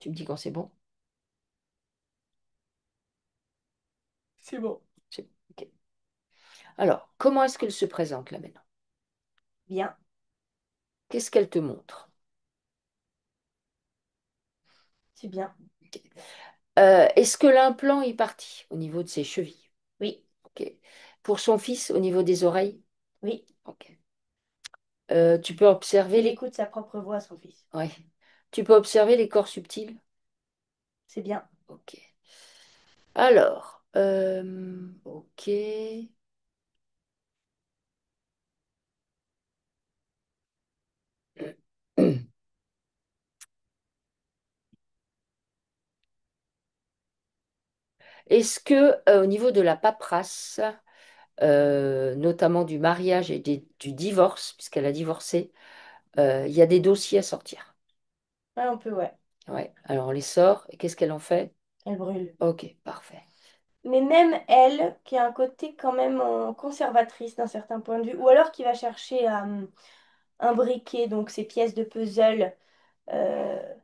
Tu me dis quand c'est bon? C'est bon. Ok. Alors, comment est-ce qu'elle se présente là maintenant? Bien, Qu'est-ce qu'elle te montre? c'est bien. Ok. Est-ce que l'implant est parti au niveau de ses chevilles? Oui, Ok. Pour son fils, au niveau des oreilles? oui. Ok. Tu peux observer Il les... écoute sa propre voix, son fils. Ouais. Tu peux observer les corps subtils? C'est bien. Ok. Alors, ok. Est-ce que au niveau de la paperasse, notamment du mariage et du divorce, puisqu'elle a divorcé, il y a des dossiers à sortir? Ouais, un peu, ouais. Ouais. Alors on les sort et qu'est-ce qu'elle en fait? Elle brûle. Ok, parfait. Mais même elle, qui a un côté quand même conservatrice d'un certain point de vue, ou alors qui va chercher à imbriquer donc ces pièces de puzzle. euh,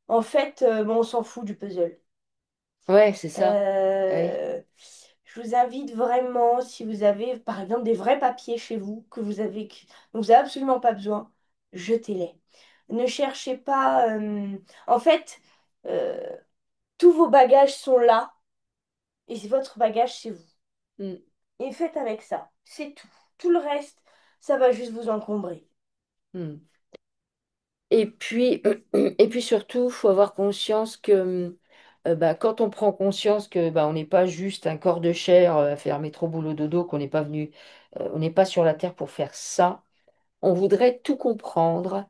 En fait, bon, on s'en fout du puzzle. Ouais, c'est ça. Oui. Euh, je vous invite vraiment, si vous avez par exemple des vrais papiers chez vous que vous avez, dont vous n'avez absolument pas besoin, jetez-les. Ne cherchez pas. En fait, euh, tous vos bagages sont là et c'est votre bagage chez vous. Mm, Et faites avec ça. C'est tout. Tout le reste, ça va juste vous encombrer. mm. Et puis surtout, il faut avoir conscience que bah, quand on prend conscience que bah, on n'est pas juste un corps de chair à faire métro boulot dodo, qu'on n'est pas venu, on n'est pas sur la terre pour faire ça, on voudrait tout comprendre,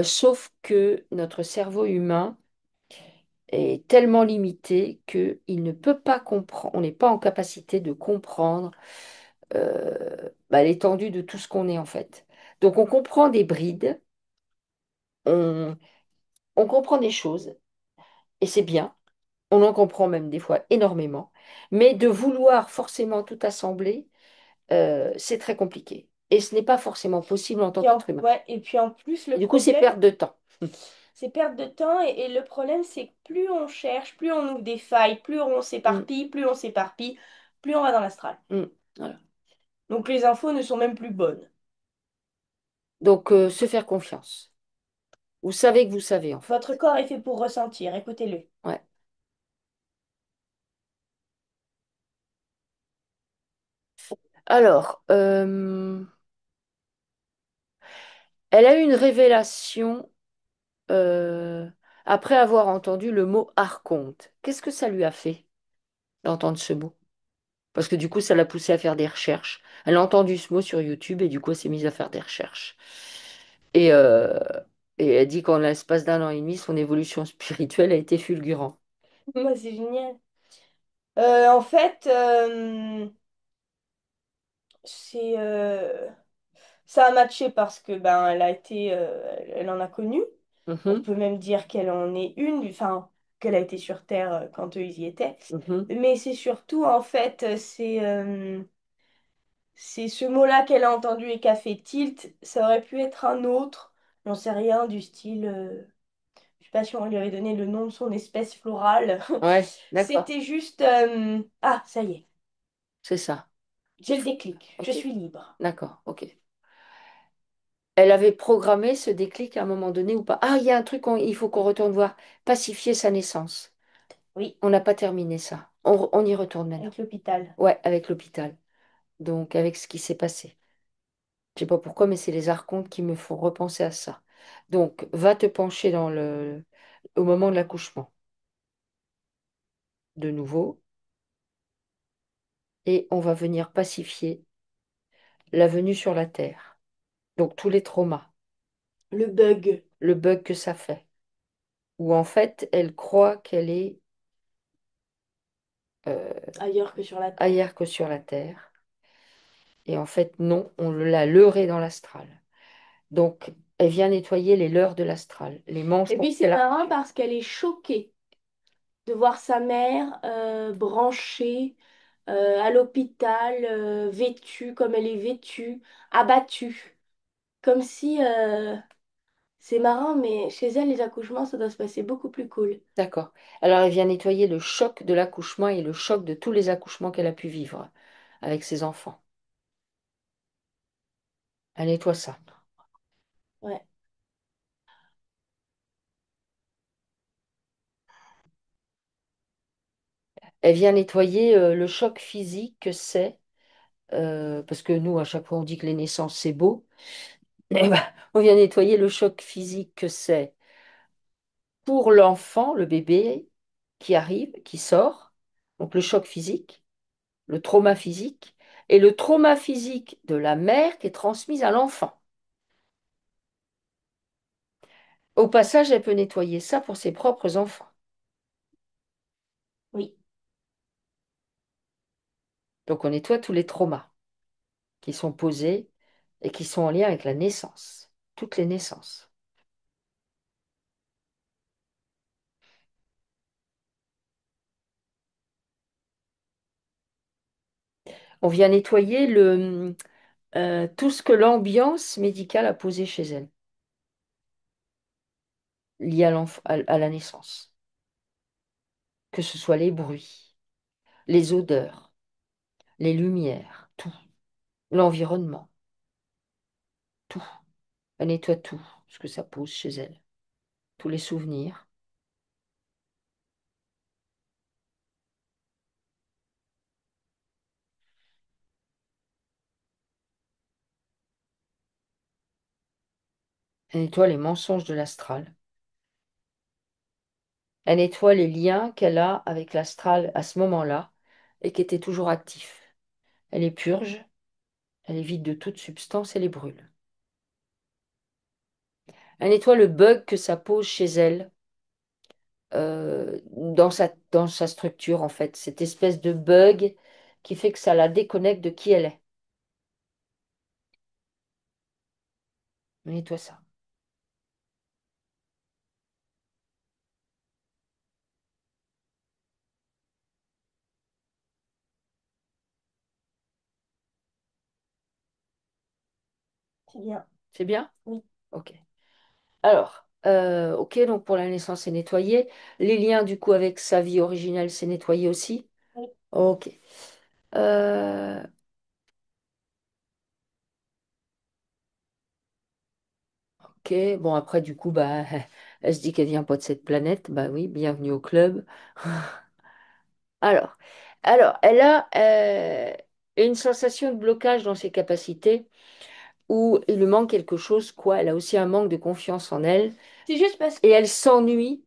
sauf que notre cerveau humain est tellement limité qu'il ne peut pas comprendre, on n'est pas en capacité de comprendre bah, l'étendue de tout ce qu'on est en fait. Donc on comprend des brides, on, on comprend des choses, et c'est bien. On en comprend même des fois énormément, mais de vouloir forcément tout assembler, c'est très compliqué. Et ce n'est pas forcément possible en tant qu'être humain. Ouais, et puis en plus, le Et du coup, c'est problème, perte de temps. c'est perte de temps. Et le problème, c'est que plus on cherche, plus on ouvre des failles, Mm, plus on s'éparpille, plus on va dans l'astral. mm, voilà. Donc les infos ne sont même plus bonnes. Donc, se faire confiance. Vous savez que vous savez, en Votre fait. corps est fait pour ressentir, écoutez-le. Ouais. Alors, elle a eu une révélation euh, après avoir entendu le mot archonte. Qu'est-ce que ça lui a fait d'entendre ce mot? Parce que du coup, ça l'a poussée à faire des recherches. Elle a entendu ce mot sur YouTube et du coup, elle s'est mise à faire des recherches. Et, euh, et elle dit qu'en l'espace d'un an et demi, son évolution spirituelle a été fulgurante. Moi, c'est génial. En fait, c'est ça a matché parce que ben elle a été, elle en a connu. On Mhm, peut même dire qu'elle en est une, enfin qu'elle a été sur Terre quand eux ils y étaient. mhm. Mais c'est surtout en fait, c'est ce mot-là qu'elle a entendu et qui a fait tilt. Ça aurait pu être un autre, j'en sais rien, du style, je sais pas si on lui avait donné le nom de son espèce florale. Ouais, d'accord, C'était juste, ah ça y est, c'est ça. j'ai le déclic, je Ok, suis libre. d'accord, ok. Elle avait programmé ce déclic à un moment donné ou pas? Ah, il y a un truc, il faut qu'on retourne voir. Pacifier sa naissance. Oui, On n'a pas terminé ça. On y retourne maintenant. avec l'hôpital. Ouais, avec l'hôpital. Donc, avec ce qui s'est passé. Je sais pas pourquoi, mais c'est les archontes qui me font repenser à ça. Donc, va te pencher au moment de l'accouchement, de nouveau, et on va venir pacifier la venue sur la Terre. Donc, tous les traumas, Le bug le bug que ça fait, où en fait, elle croit qu'elle est euh, ailleurs que sur la Terre. ailleurs que sur la Terre. Et en fait, non, on l'a leurrée dans l'astral. Donc, Elle vient nettoyer les leurres de l'astral, les Et mensonges puis c'est qu'elle a. marrant parce qu'elle est choquée de voir sa mère branchée à l'hôpital, vêtue comme elle est vêtue, abattue. Comme si, c'est marrant, mais chez elle, les accouchements, ça doit se passer beaucoup plus cool. D'accord. Alors, elle vient nettoyer le choc de l'accouchement et le choc de tous les accouchements qu'elle a pu vivre avec ses enfants. Elle nettoie ça. Ouais. Elle vient nettoyer le choc physique que c'est, parce que nous, à chaque fois, on dit que les naissances, c'est beau. Eh ben, on vient nettoyer le choc physique que c'est pour l'enfant, le bébé qui arrive, qui sort. Donc, le choc physique, le trauma physique, et le trauma physique de la mère qui est transmise à l'enfant. Au passage, elle peut nettoyer ça pour ses propres enfants. Oui, Donc, on nettoie tous les traumas qui sont posés et qui sont en lien avec la naissance, toutes les naissances. On vient nettoyer tout ce que l'ambiance médicale a posé chez elle, lié à la naissance, que ce soit les bruits, les odeurs, les lumières, tout, l'environnement, tout. Elle nettoie tout ce que ça pose chez elle, tous les souvenirs. Elle nettoie les mensonges de l'astral. Elle nettoie les liens qu'elle a avec l'astral à ce moment-là et qui étaient toujours actifs. Elle les purge, elle les vide de toute substance et les brûle. Elle nettoie le bug que ça pose chez elle dans sa structure, en fait. Cette espèce de bug qui fait que ça la déconnecte de qui elle est. Elle nettoie ça. c'est bien. C'est bien? Oui. Ok. Alors, ok, donc pour la naissance, c'est nettoyé. Les liens, du coup, avec sa vie originelle, c'est nettoyé aussi. Oui. Ok. Euh, ok, bon, après, du coup, bah, elle se dit qu'elle vient pas de cette planète. Bah oui, bienvenue au club. Alors, elle a une sensation de blocage dans ses capacités où il lui manque quelque chose, quoi. Elle a aussi un manque de confiance en elle C'est juste parce que... et elle s'ennuie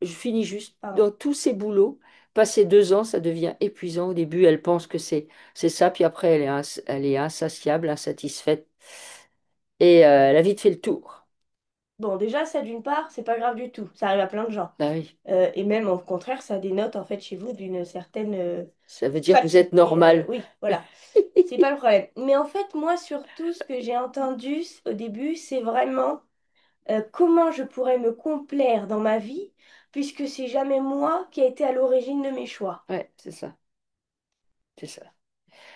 je finis juste, Pardon. dans tous ses boulots. Passer 2 ans, ça devient épuisant. Au début, elle pense que c'est ça, puis après, elle est insatiable, insatisfaite et elle a vite fait le tour. Bon, déjà, ça, d'une part, c'est pas grave du tout. Ça arrive à plein de gens. Bah oui, Et même, au contraire, ça dénote, en fait, chez vous d'une certaine ça veut dire que vous fatigue. êtes Mais normal. oui, voilà. C'est pas le problème. Mais en fait, moi, surtout, ce que j'ai entendu au début, c'est vraiment comment je pourrais me complaire dans ma vie, puisque c'est jamais moi qui a été à l'origine de mes choix. Ouais, c'est ça, c'est ça.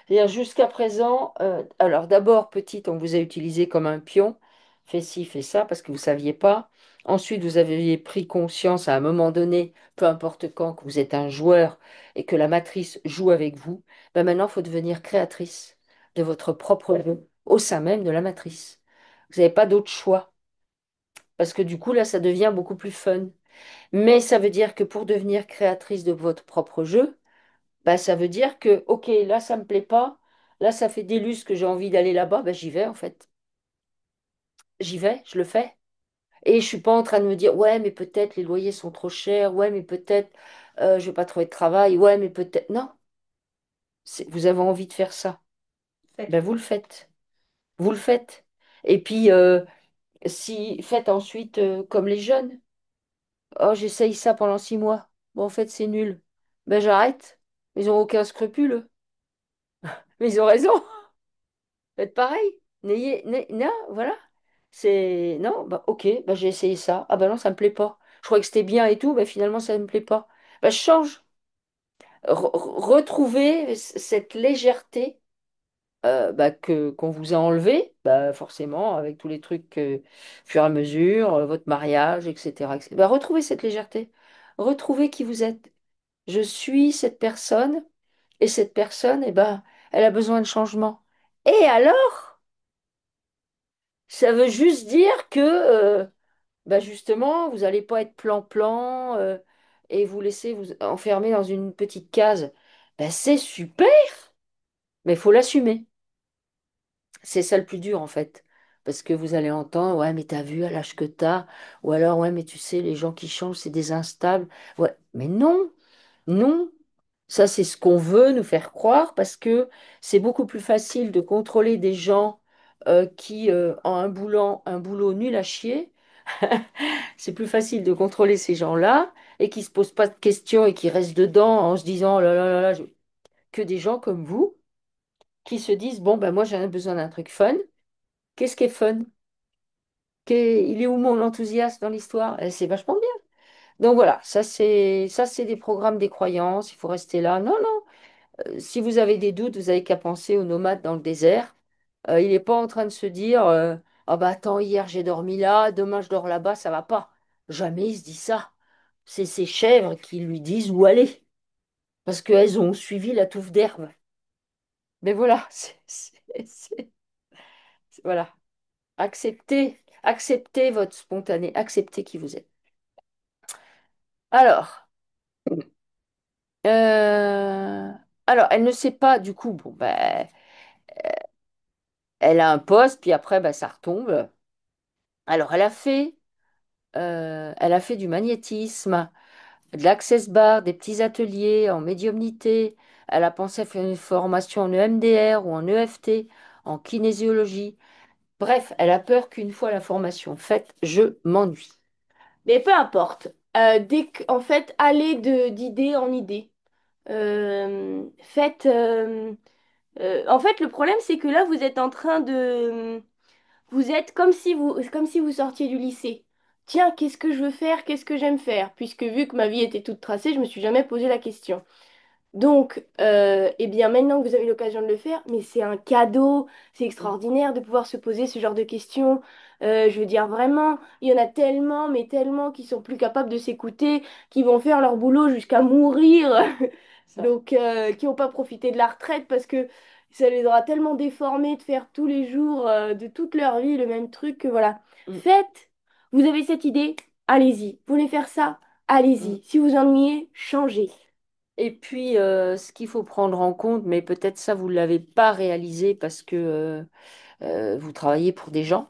C'est-à-dire jusqu'à présent, alors d'abord, petite, on vous a utilisé comme un pion, fais ci, fais ça, parce que vous ne saviez pas. Ensuite, vous avez pris conscience à un moment donné, peu importe quand, que vous êtes un joueur et que la matrice joue avec vous. Ben maintenant, il faut devenir créatrice de votre propre jeu au sein même de la matrice. Vous n'avez pas d'autre choix, parce que du coup, là, ça devient beaucoup plus fun. Mais ça veut dire que pour devenir créatrice de votre propre jeu, bah, ça veut dire que, ok, là, ça me plaît pas. Là, ça fait des lustres que j'ai envie d'aller là-bas. Bah, j'y vais, en fait. J'y vais, je le fais. Et je suis pas en train de me dire, ouais, mais peut-être les loyers sont trop chers. Ouais, mais peut-être je vais pas trouver de travail. Ouais, mais peut-être. Non, vous avez envie de faire ça. Ben, Faites-le. vous le faites. Vous le faites. Et puis, si faites ensuite comme les jeunes. Oh, j'essaye ça pendant 6 mois. Bon, en fait, c'est nul. Ben, j'arrête. Ils ont aucun scrupule. Mais ils ont raison. Faites pareil. Non, voilà. C'est non, bah ok, bah j'ai essayé ça. Ah bah non, ça me plaît pas. Je croyais que c'était bien et tout, mais finalement ça me plaît pas. Bah je change. Retrouver cette légèreté bah, que qu'on vous a enlevée, bah forcément avec tous les trucs au fur et à mesure, votre mariage, etc., etc. Bah, retrouvez cette légèreté. Retrouvez qui vous êtes. Je suis cette personne et cette personne, eh ben, elle a besoin de changement. Et alors, ça veut juste dire que bah justement, vous n'allez pas être plan-plan et vous laisser vous enfermer dans une petite case. Ben, c'est super, mais il faut l'assumer. C'est ça le plus dur en fait. Parce que vous allez entendre, ouais, mais t'as vu à l'âge que t'as, ou alors, ouais, mais tu sais, les gens qui changent, c'est des instables. Ouais, mais non, non. Ça, c'est ce qu'on veut nous faire croire parce que c'est beaucoup plus facile de contrôler des gens qui ont un boulot nul à chier. C'est plus facile de contrôler ces gens-là et qui se posent pas de questions et qui restent dedans en se disant, oh là là là là, que des gens comme vous qui se disent, bon, ben moi j'ai besoin d'un truc fun. Qu'est-ce qui est fun? Il est où mon enthousiasme dans l'histoire? C'est vachement bien. Donc voilà, ça c'est des programmes des croyances, il faut rester là. Non, non. Si vous avez des doutes, vous n'avez qu'à penser aux nomades dans le désert. Il n'est pas en train de se dire ah bah attends, hier j'ai dormi là, demain je dors là-bas, ça va pas. Jamais il se dit ça. C'est ces chèvres qui lui disent où aller, parce qu'elles ont suivi la touffe d'herbe. Mais voilà, voilà. Acceptez votre spontané, acceptez qui vous êtes. Alors, euh, alors, elle ne sait pas, du coup, bon, ben, elle a un poste, puis après, ben, ça retombe. Alors, elle a fait du magnétisme, de l'access bar, des petits ateliers en médiumnité. Elle a pensé à faire une formation en EMDR ou en EFT, en kinésiologie. Bref, elle a peur qu'une fois la formation faite, je m'ennuie. Mais peu importe. En fait, allez d'idée en idée. Faites. En fait, le problème, c'est que là, vous êtes en train de. Vous êtes comme si vous sortiez du lycée. Tiens, qu'est-ce que je veux faire? Qu'est-ce que j'aime faire? Puisque vu que ma vie était toute tracée, je me suis jamais posé la question. Donc, eh bien, maintenant que vous avez l'occasion de le faire, mais c'est un cadeau, c'est extraordinaire de pouvoir se poser ce genre de questions. Je veux dire, vraiment, il y en a tellement, mais tellement qui sont plus capables de s'écouter, qui vont faire leur boulot jusqu'à mourir, Ça. donc qui n'ont pas profité de la retraite parce que ça les aura tellement déformés de faire tous les jours de toute leur vie le même truc que voilà. Mm, Faites, vous avez cette idée, allez-y. Vous voulez faire ça, mm. allez-y. Si vous ennuyez, changez. Et puis, ce qu'il faut prendre en compte, mais peut-être ça, vous ne l'avez pas réalisé parce que vous travaillez pour des gens.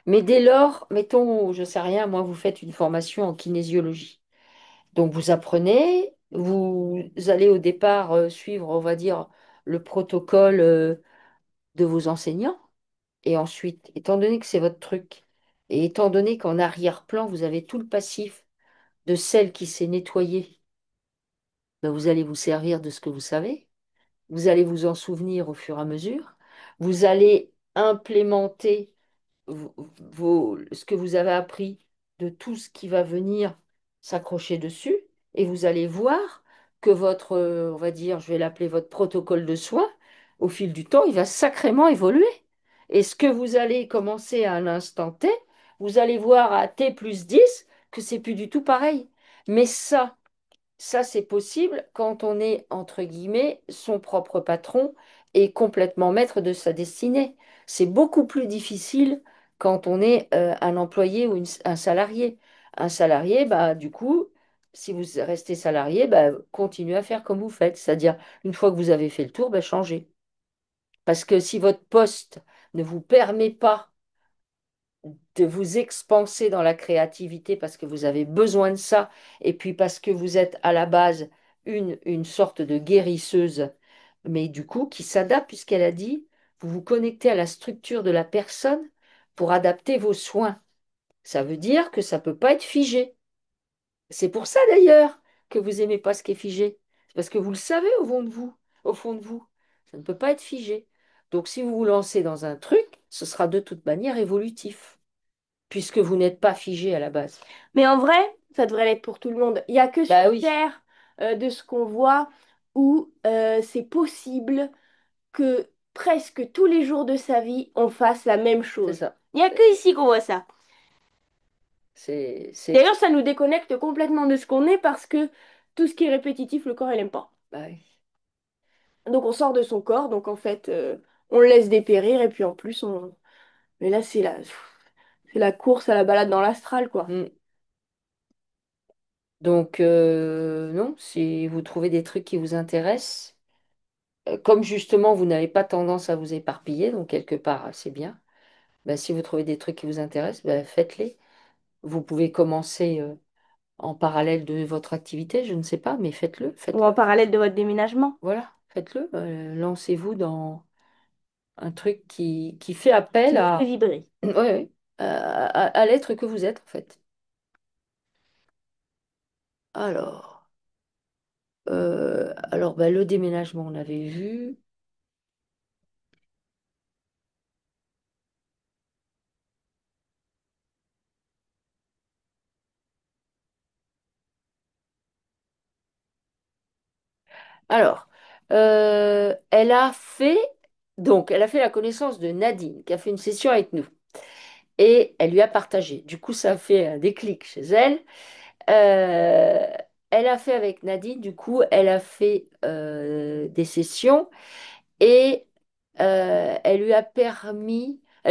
Mais dès lors, mettons, je sais rien, moi, vous faites une formation en kinésiologie. Donc, vous apprenez, vous allez au départ suivre, on va dire, le protocole de vos enseignants. Et ensuite, étant donné que c'est votre truc, et étant donné qu'en arrière-plan, vous avez tout le passif de celle qui s'est nettoyée, ben, vous allez vous servir de ce que vous savez. Vous allez vous en souvenir au fur et à mesure. Vous allez implémenter ce que vous avez appris de tout ce qui va venir s'accrocher dessus. Et vous allez voir que votre, on va dire, je vais l'appeler votre protocole de soins, au fil du temps, il va sacrément évoluer. Et ce que vous allez commencer à un instant T, vous allez voir à T plus 10 que c'est plus du tout pareil. Mais ça, c'est possible quand on est, entre guillemets, son propre patron et complètement maître de sa destinée. C'est beaucoup plus difficile quand on est un employé ou un salarié. Un salarié, bah, du coup, si vous restez salarié, bah, continuez à faire comme vous faites. C'est-à-dire, une fois que vous avez fait le tour, bah, changez. Parce que si votre poste ne vous permet pas de vous expanser dans la créativité parce que vous avez besoin de ça, et puis parce que vous êtes à la base une sorte de guérisseuse, mais du coup qui s'adapte puisqu'elle a dit, vous vous connectez à la structure de la personne pour adapter vos soins. Ça veut dire que ça ne peut pas être figé. C'est pour ça d'ailleurs que vous n'aimez pas ce qui est figé. C'est parce que vous le savez au fond de vous, au fond de vous. Ça ne peut pas être figé. Donc si vous vous lancez dans un truc, ce sera de toute manière évolutif. puisque vous n'êtes pas figé à la base. Mais en vrai, ça devrait l'être pour tout le monde. Il n'y a que Bah sur oui, Terre, de ce qu'on voit, où c'est possible que presque tous les jours de sa vie, on fasse la même c'est chose. ça. Il n'y a que ici qu'on voit ça. C'est... D'ailleurs, ça nous déconnecte complètement de ce qu'on est parce que tout ce qui est répétitif, le corps, il n'aime pas. Bah oui. Donc on sort de son corps, donc en fait, on le laisse dépérir et puis en plus, on... Mais là, c'est la course à la balade dans l'astral, quoi. Mm. Donc, non, si vous trouvez des trucs qui vous intéressent, comme justement vous n'avez pas tendance à vous éparpiller, donc quelque part c'est bien, ben, si vous trouvez des trucs qui vous intéressent, ben, faites-les. Vous pouvez commencer en parallèle de votre activité, je ne sais pas, mais faites-le, Ou en faites-le. parallèle de votre déménagement. Voilà, faites-le. Lancez-vous dans un truc qui fait appel Qui vous fait à, vibrer. ouais, ouais, à l'être que vous êtes en fait. Alors, alors ben, le déménagement, on avait vu. Alors, elle a fait la connaissance de Nadine, qui a fait une session avec nous. Et elle lui a partagé. Du coup, ça a fait un déclic chez elle. Euh, Elle a fait avec Nadine, du coup, elle a fait des sessions et elle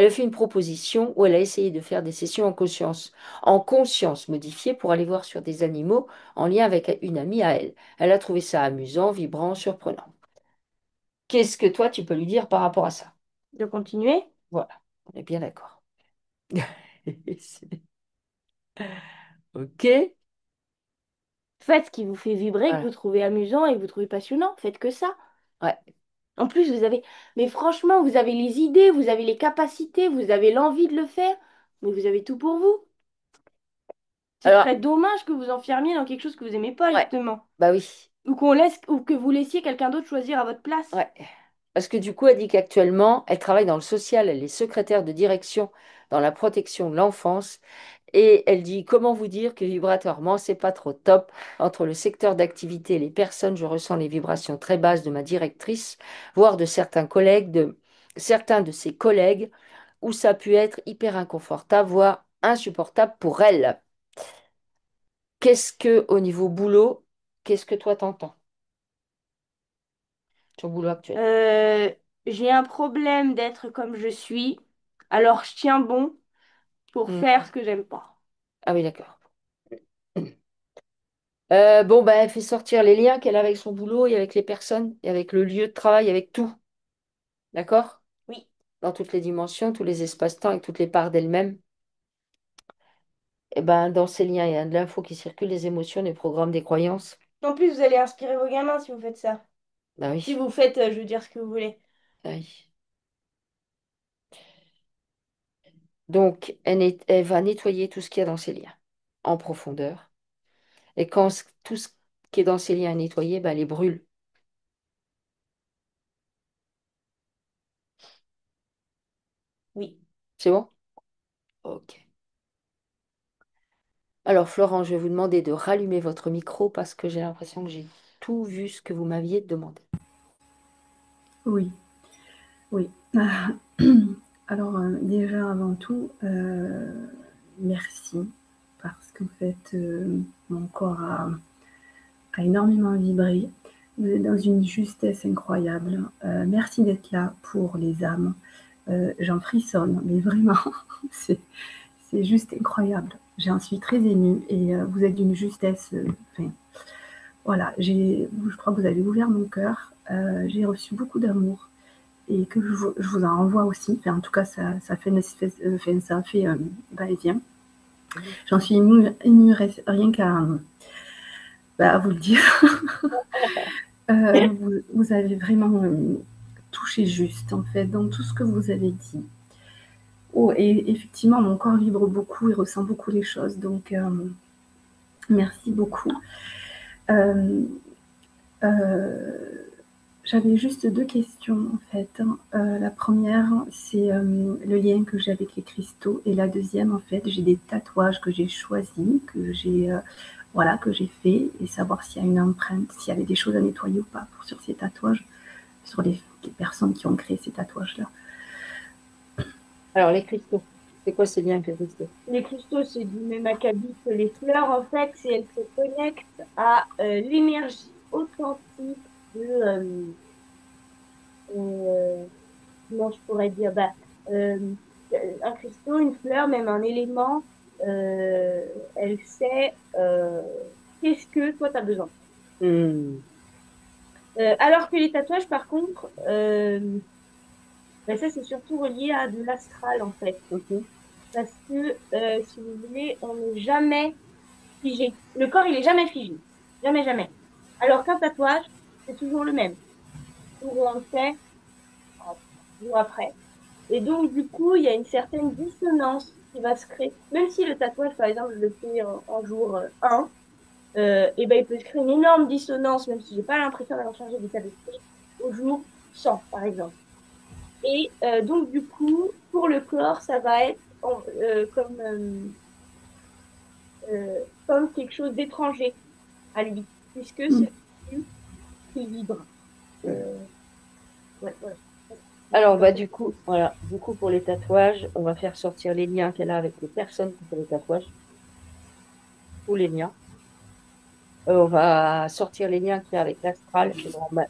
a fait une proposition où elle a essayé de faire des sessions en conscience modifiée pour aller voir sur des animaux en lien avec une amie à elle. Elle a trouvé ça amusant, vibrant, surprenant. Qu'est-ce que toi, tu peux lui dire par rapport à ça? De continuer. Voilà, on est bien d'accord. Ok, Faites ce qui vous fait vibrer, que vous voilà. trouvez amusant et que vous trouvez passionnant. Faites que ça. Ouais, En plus, vous avez... Mais franchement, vous avez les idées, vous avez les capacités, vous avez l'envie de le faire. Mais vous avez tout pour vous. Ce alors, serait dommage que vous enfermiez dans quelque chose que vous aimez pas, ouais, justement. bah oui, Ou qu'on laisse... Ou que vous laissiez quelqu'un d'autre choisir à votre place. ouais. Parce que du coup, elle dit qu'actuellement, elle travaille dans le social, elle est secrétaire de direction dans la protection de l'enfance. Et elle dit, comment vous dire que vibratoirement, c'est pas trop top. Entre le secteur d'activité et les personnes, je ressens les vibrations très basses de ma directrice, voire de certains de ses collègues, où ça a pu être hyper inconfortable, voire insupportable pour elle. Au niveau boulot, qu'est-ce que toi t'entends? Ton boulot actuel. Euh, j'ai un problème d'être comme je suis. Alors je tiens bon pour Hmm. faire ce que j'aime pas. Ah oui, d'accord. Bon, bah, elle fait sortir les liens qu'elle a avec son boulot et avec les personnes et avec le lieu de travail, avec tout. D'accord? Oui. Dans toutes les dimensions, tous les espaces-temps, avec toutes les parts d'elle-même. Et ben, dans ces liens, il y a de l'info qui circule, des émotions, des programmes, des croyances. En plus, vous allez inspirer vos gamins si vous faites ça. Bah Si oui, vous faites, je veux dire, ce que vous voulez. bah oui. Donc, elle va nettoyer tout ce qu'il y a dans ces liens en profondeur. Et quand tout ce qui est dans ces liens est nettoyé, bah, elle les brûle. Oui. C'est bon? Ok. Alors, Florent, je vais vous demander de rallumer votre micro parce que j'ai l'impression que j'ai tout vu ce que vous m'aviez demandé. Oui, oui. Alors, déjà, avant tout, merci parce qu'en fait, mon corps a énormément vibré. Vous êtes dans une justesse incroyable. Merci d'être là pour les âmes. J'en frissonne, mais vraiment, c'est c'est juste incroyable. J'en suis très émue et vous êtes d'une justesse. Enfin, voilà, je crois que vous avez ouvert mon cœur. J'ai reçu beaucoup d'amour et que je vous en envoie aussi. Enfin, en tout cas, ça fait une espèce, enfin, ça fait va-et-vient. Mhm. J'en suis émue rien qu'à bah, vous le dire. Vous avez vraiment touché juste, en fait, dans tout ce que vous avez dit. Oh, et effectivement, mon corps vibre beaucoup et ressent beaucoup les choses. Donc, merci beaucoup. Euh, euh, J'avais juste deux questions en fait. La première, c'est le lien que j'ai avec les cristaux. Et la deuxième, en fait, j'ai des tatouages que j'ai choisis, voilà, que j'ai fait, et savoir s'il y a une empreinte, s'il y avait des choses à nettoyer ou pas sur ces tatouages, sur les personnes qui ont créé ces tatouages-là. Alors, les cristaux. C'est quoi ces liens avec les cristaux? Les cristaux, c'est du même acabit que les fleurs, en fait, c'est elles se connectent à l'énergie authentique de, euh, comment je pourrais dire, euh, un cristaux, une fleur, même un élément, elle sait qu'est-ce que toi tu as besoin. Hmm. Alors que les tatouages, par contre, ça c'est surtout relié à de l'astral en fait. Ok. Parce que, si vous voulez, on n'est jamais figé. Le corps, il est jamais figé. Jamais, jamais. Alors qu'un tatouage, c'est toujours le même. Jour où on le fait, jour après. Et donc, du coup, il y a une certaine dissonance qui va se créer. Même si le tatouage, par exemple, je le fais en jour 1, et ben, il peut se créer une énorme dissonance, même si j'ai pas l'impression d'avoir changé d'état d'esprit, au jour 100, par exemple. Et donc, du coup, pour le corps, ça va être comme quelque chose d'étranger à lui, puisque c'est lui qui vibre. Euh, ouais, voilà. Alors, bah, du coup, voilà. Du coup, pour les tatouages, on va faire sortir les liens qu'elle a avec les personnes qui font les tatouages, tous les liens. On va sortir les liens qu'il y a avec l'astral,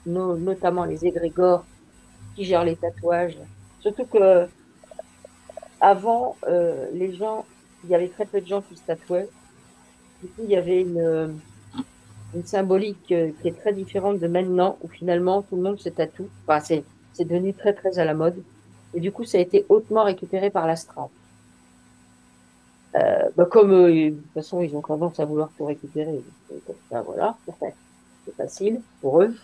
notamment les égrégores qui gèrent les tatouages. Surtout que avant, les gens, il y avait très peu de gens qui se tatouaient. Du coup, il y avait une symbolique qui est très différente de maintenant, où finalement tout le monde se tatoue. Enfin, c'est devenu très très à la mode. Et du coup, ça a été hautement récupéré par l'astral. Bah, comme de toute façon, ils ont tendance à vouloir tout récupérer. Donc, comme ça, voilà, c'est facile pour eux.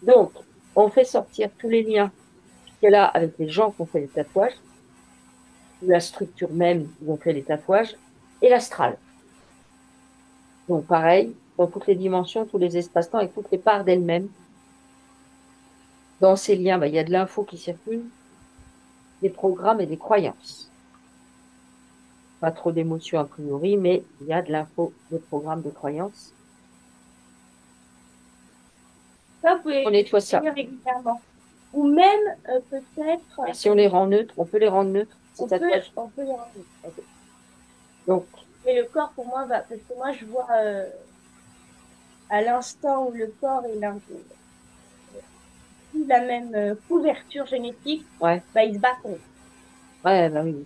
Donc, on fait sortir tous les liens qu'elle a avec les gens qui ont fait les tatouages, la structure même où on fait les tatouages, et l'astral. Donc, pareil, dans toutes les dimensions, tous les espaces-temps et toutes les parts d'elle-même. Dans ces liens, bah, il y a de l'info qui circule, des programmes et des croyances. Pas trop d'émotions a priori, mais il y a de l'info, des programmes, des croyances. Ça, vous On pouvez nettoie ça. faire régulièrement. Ou même, peut-être, Et si on les rend neutres, on peut les rendre neutres, ces tatouages. on peut les rendre. Ok. Donc, Mais le corps, pour moi, va, parce que moi, je vois à l'instant où le corps est plus la même couverture génétique, ouais, bah, il se bat contre. ouais, bah oui.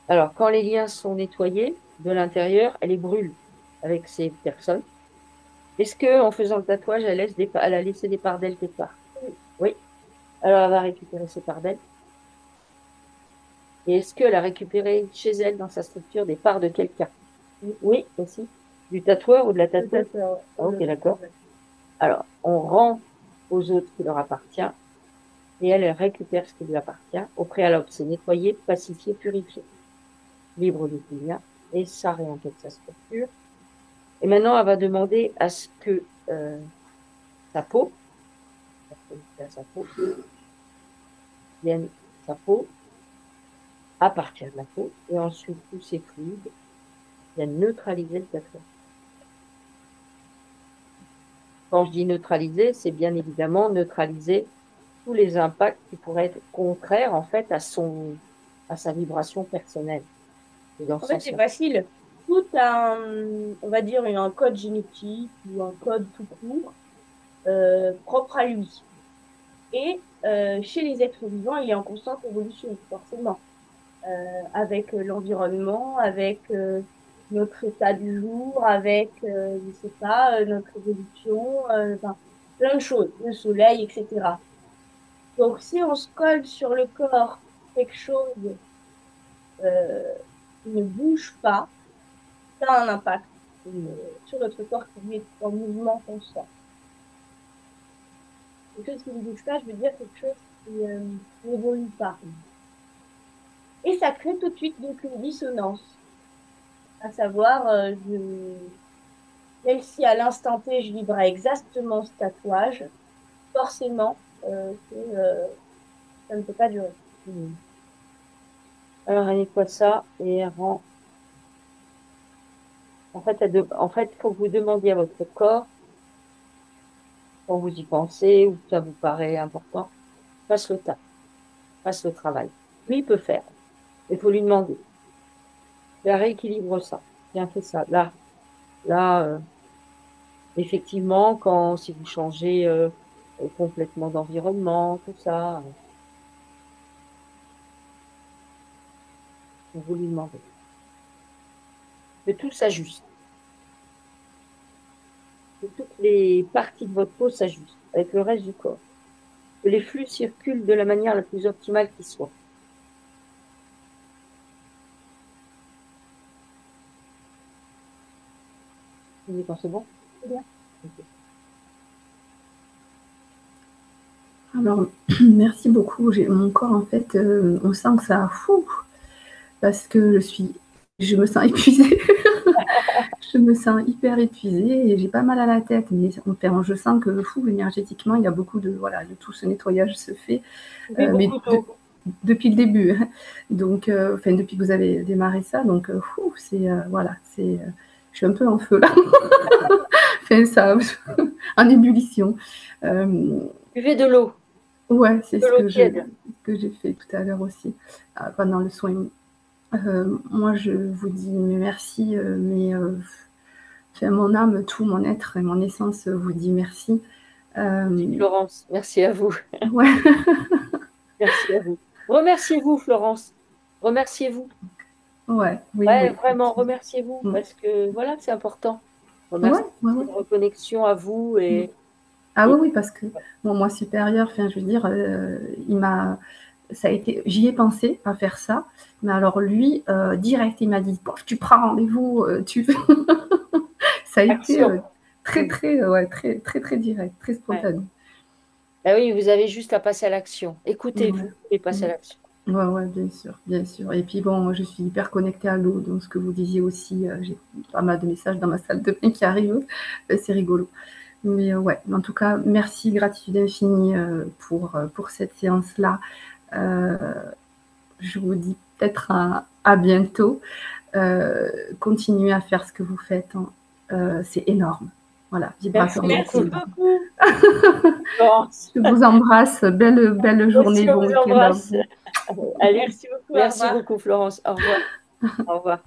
Alors, quand les liens sont nettoyés de l'intérieur, elle les brûle avec ces personnes. Est-ce que en faisant le tatouage, elle a laissé des parts d'elle quelque part? Oui. Alors, elle va récupérer ces parts d'elle. Et est-ce qu'elle a récupéré chez elle, dans sa structure, des parts de quelqu'un? Oui, aussi. Du tatoueur ou de la tatoueuse? Peut-être, ouais. Ah, ok, d'accord. Alors, on rend aux autres ce qui leur appartient et elle récupère ce qui lui appartient. Au préalable, c'est nettoyer, pacifier, purifier, libre de tout lien, et ça réintègre sa structure. Et maintenant, elle va demander à ce que sa peau, sa peau, vienne, sa peau, à partir de la peau, et ensuite tous ces fluides viennent neutraliser le tatouage. Quand je dis neutraliser, c'est bien évidemment neutraliser tous les impacts qui pourraient être contraires en fait à sa vibration personnelle. C'est dans ce En fait, c'est sens-là. facile. Tout a on va dire, un code génétique ou un code tout court propre à lui. Et chez les êtres vivants, il est en constante évolution, forcément, avec l'environnement, avec notre état du jour, avec, je sais pas, notre évolution, enfin, plein de choses, le soleil, etc. Donc, si on se colle sur le corps quelque chose euh, qui ne bouge pas, ça a un impact sur notre corps qui lui est en mouvement constant. Quelque chose qui ne bouge pas, je veux dire quelque chose qui n'évolue pas. Et ça crée tout de suite donc une dissonance. À savoir, même si à l'instant T, je vibrais exactement ce tatouage, forcément, ça ne peut pas durer. Hmm. Alors, elle nettoie ça et elle rend. En fait, il faut que vous demandiez à votre corps, quand vous y pensez ou que ça vous paraît important, fasse le tas, fasse le travail. Lui, il peut faire. Il faut lui demander. Il rééquilibre ça. Bien fait ça. Là, effectivement, si vous changez complètement d'environnement, tout ça, vous lui demandez. Que tout s'ajuste. Que toutes les parties de votre peau s'ajustent avec le reste du corps. Que les flux circulent de la manière la plus optimale qui soit. Vous y pensez bon? C'est bien. Ok. Alors, merci beaucoup. Mon corps, en fait, on sent que ça fou parce que je me sens épuisée. Je me sens hyper épuisée et j'ai pas mal à la tête. Mais enfin, je sens que fou, énergétiquement, il y a beaucoup de voilà, de tout ce nettoyage se fait, Buvez mais beaucoup d'eau. depuis le début. Donc, enfin, depuis que vous avez démarré ça, donc fou, c'est voilà, je suis un peu en feu là. Enfin, ça, en ébullition. Euh, Buvez de l'eau, ouais, c'est de ce l'eau tiède. que j'ai fait tout à l'heure aussi pendant le soin. Moi, je vous dis merci, mais enfin, mon âme, tout mon être et mon essence vous dit merci. Euh, Florence, merci à vous. ouais, Merci à vous. Remerciez-vous, Florence. Remerciez-vous. ouais, oui, Ouais, oui. vraiment, remerciez-vous parce que voilà, c'est important. Ouais, Remerciez ouais, c'est ouais. une reconnexion à vous Ah oui, et oui, parce que bon, moi supérieur, enfin, je veux dire, ça a été, j'y ai pensé à faire ça, mais alors lui, direct, il m'a dit, Bof, tu prends rendez-vous, ça a été action. très, Mm. très, ouais, très, très, très direct, très Ouais. spontané. Ah oui, vous avez juste à passer à l'action. Ouais. Écoutez-vous et passez à Mm. l'action. Ouais, ouais, bien sûr, bien sûr. Et puis bon, moi, je suis hyper connectée à l'eau, donc ce que vous disiez aussi, j'ai pas mal de messages dans ma salle de bain qui arrivent, c'est rigolo. Mais ouais, en tout cas, merci, gratitude infinie pour cette séance-là. Euh, je vous dis peut-être à bientôt. Euh, Continuez à faire ce que vous faites, hein. C'est énorme. Voilà, vibratoirement, c'est Merci Merci. énorme. beaucoup. Florence, Je vous embrasse. Belle moi aussi, journée, on bon vous week-end à embrasse. vous. Allez, Merci beaucoup. Au merci revoir. beaucoup, Florence. Au revoir. Au revoir.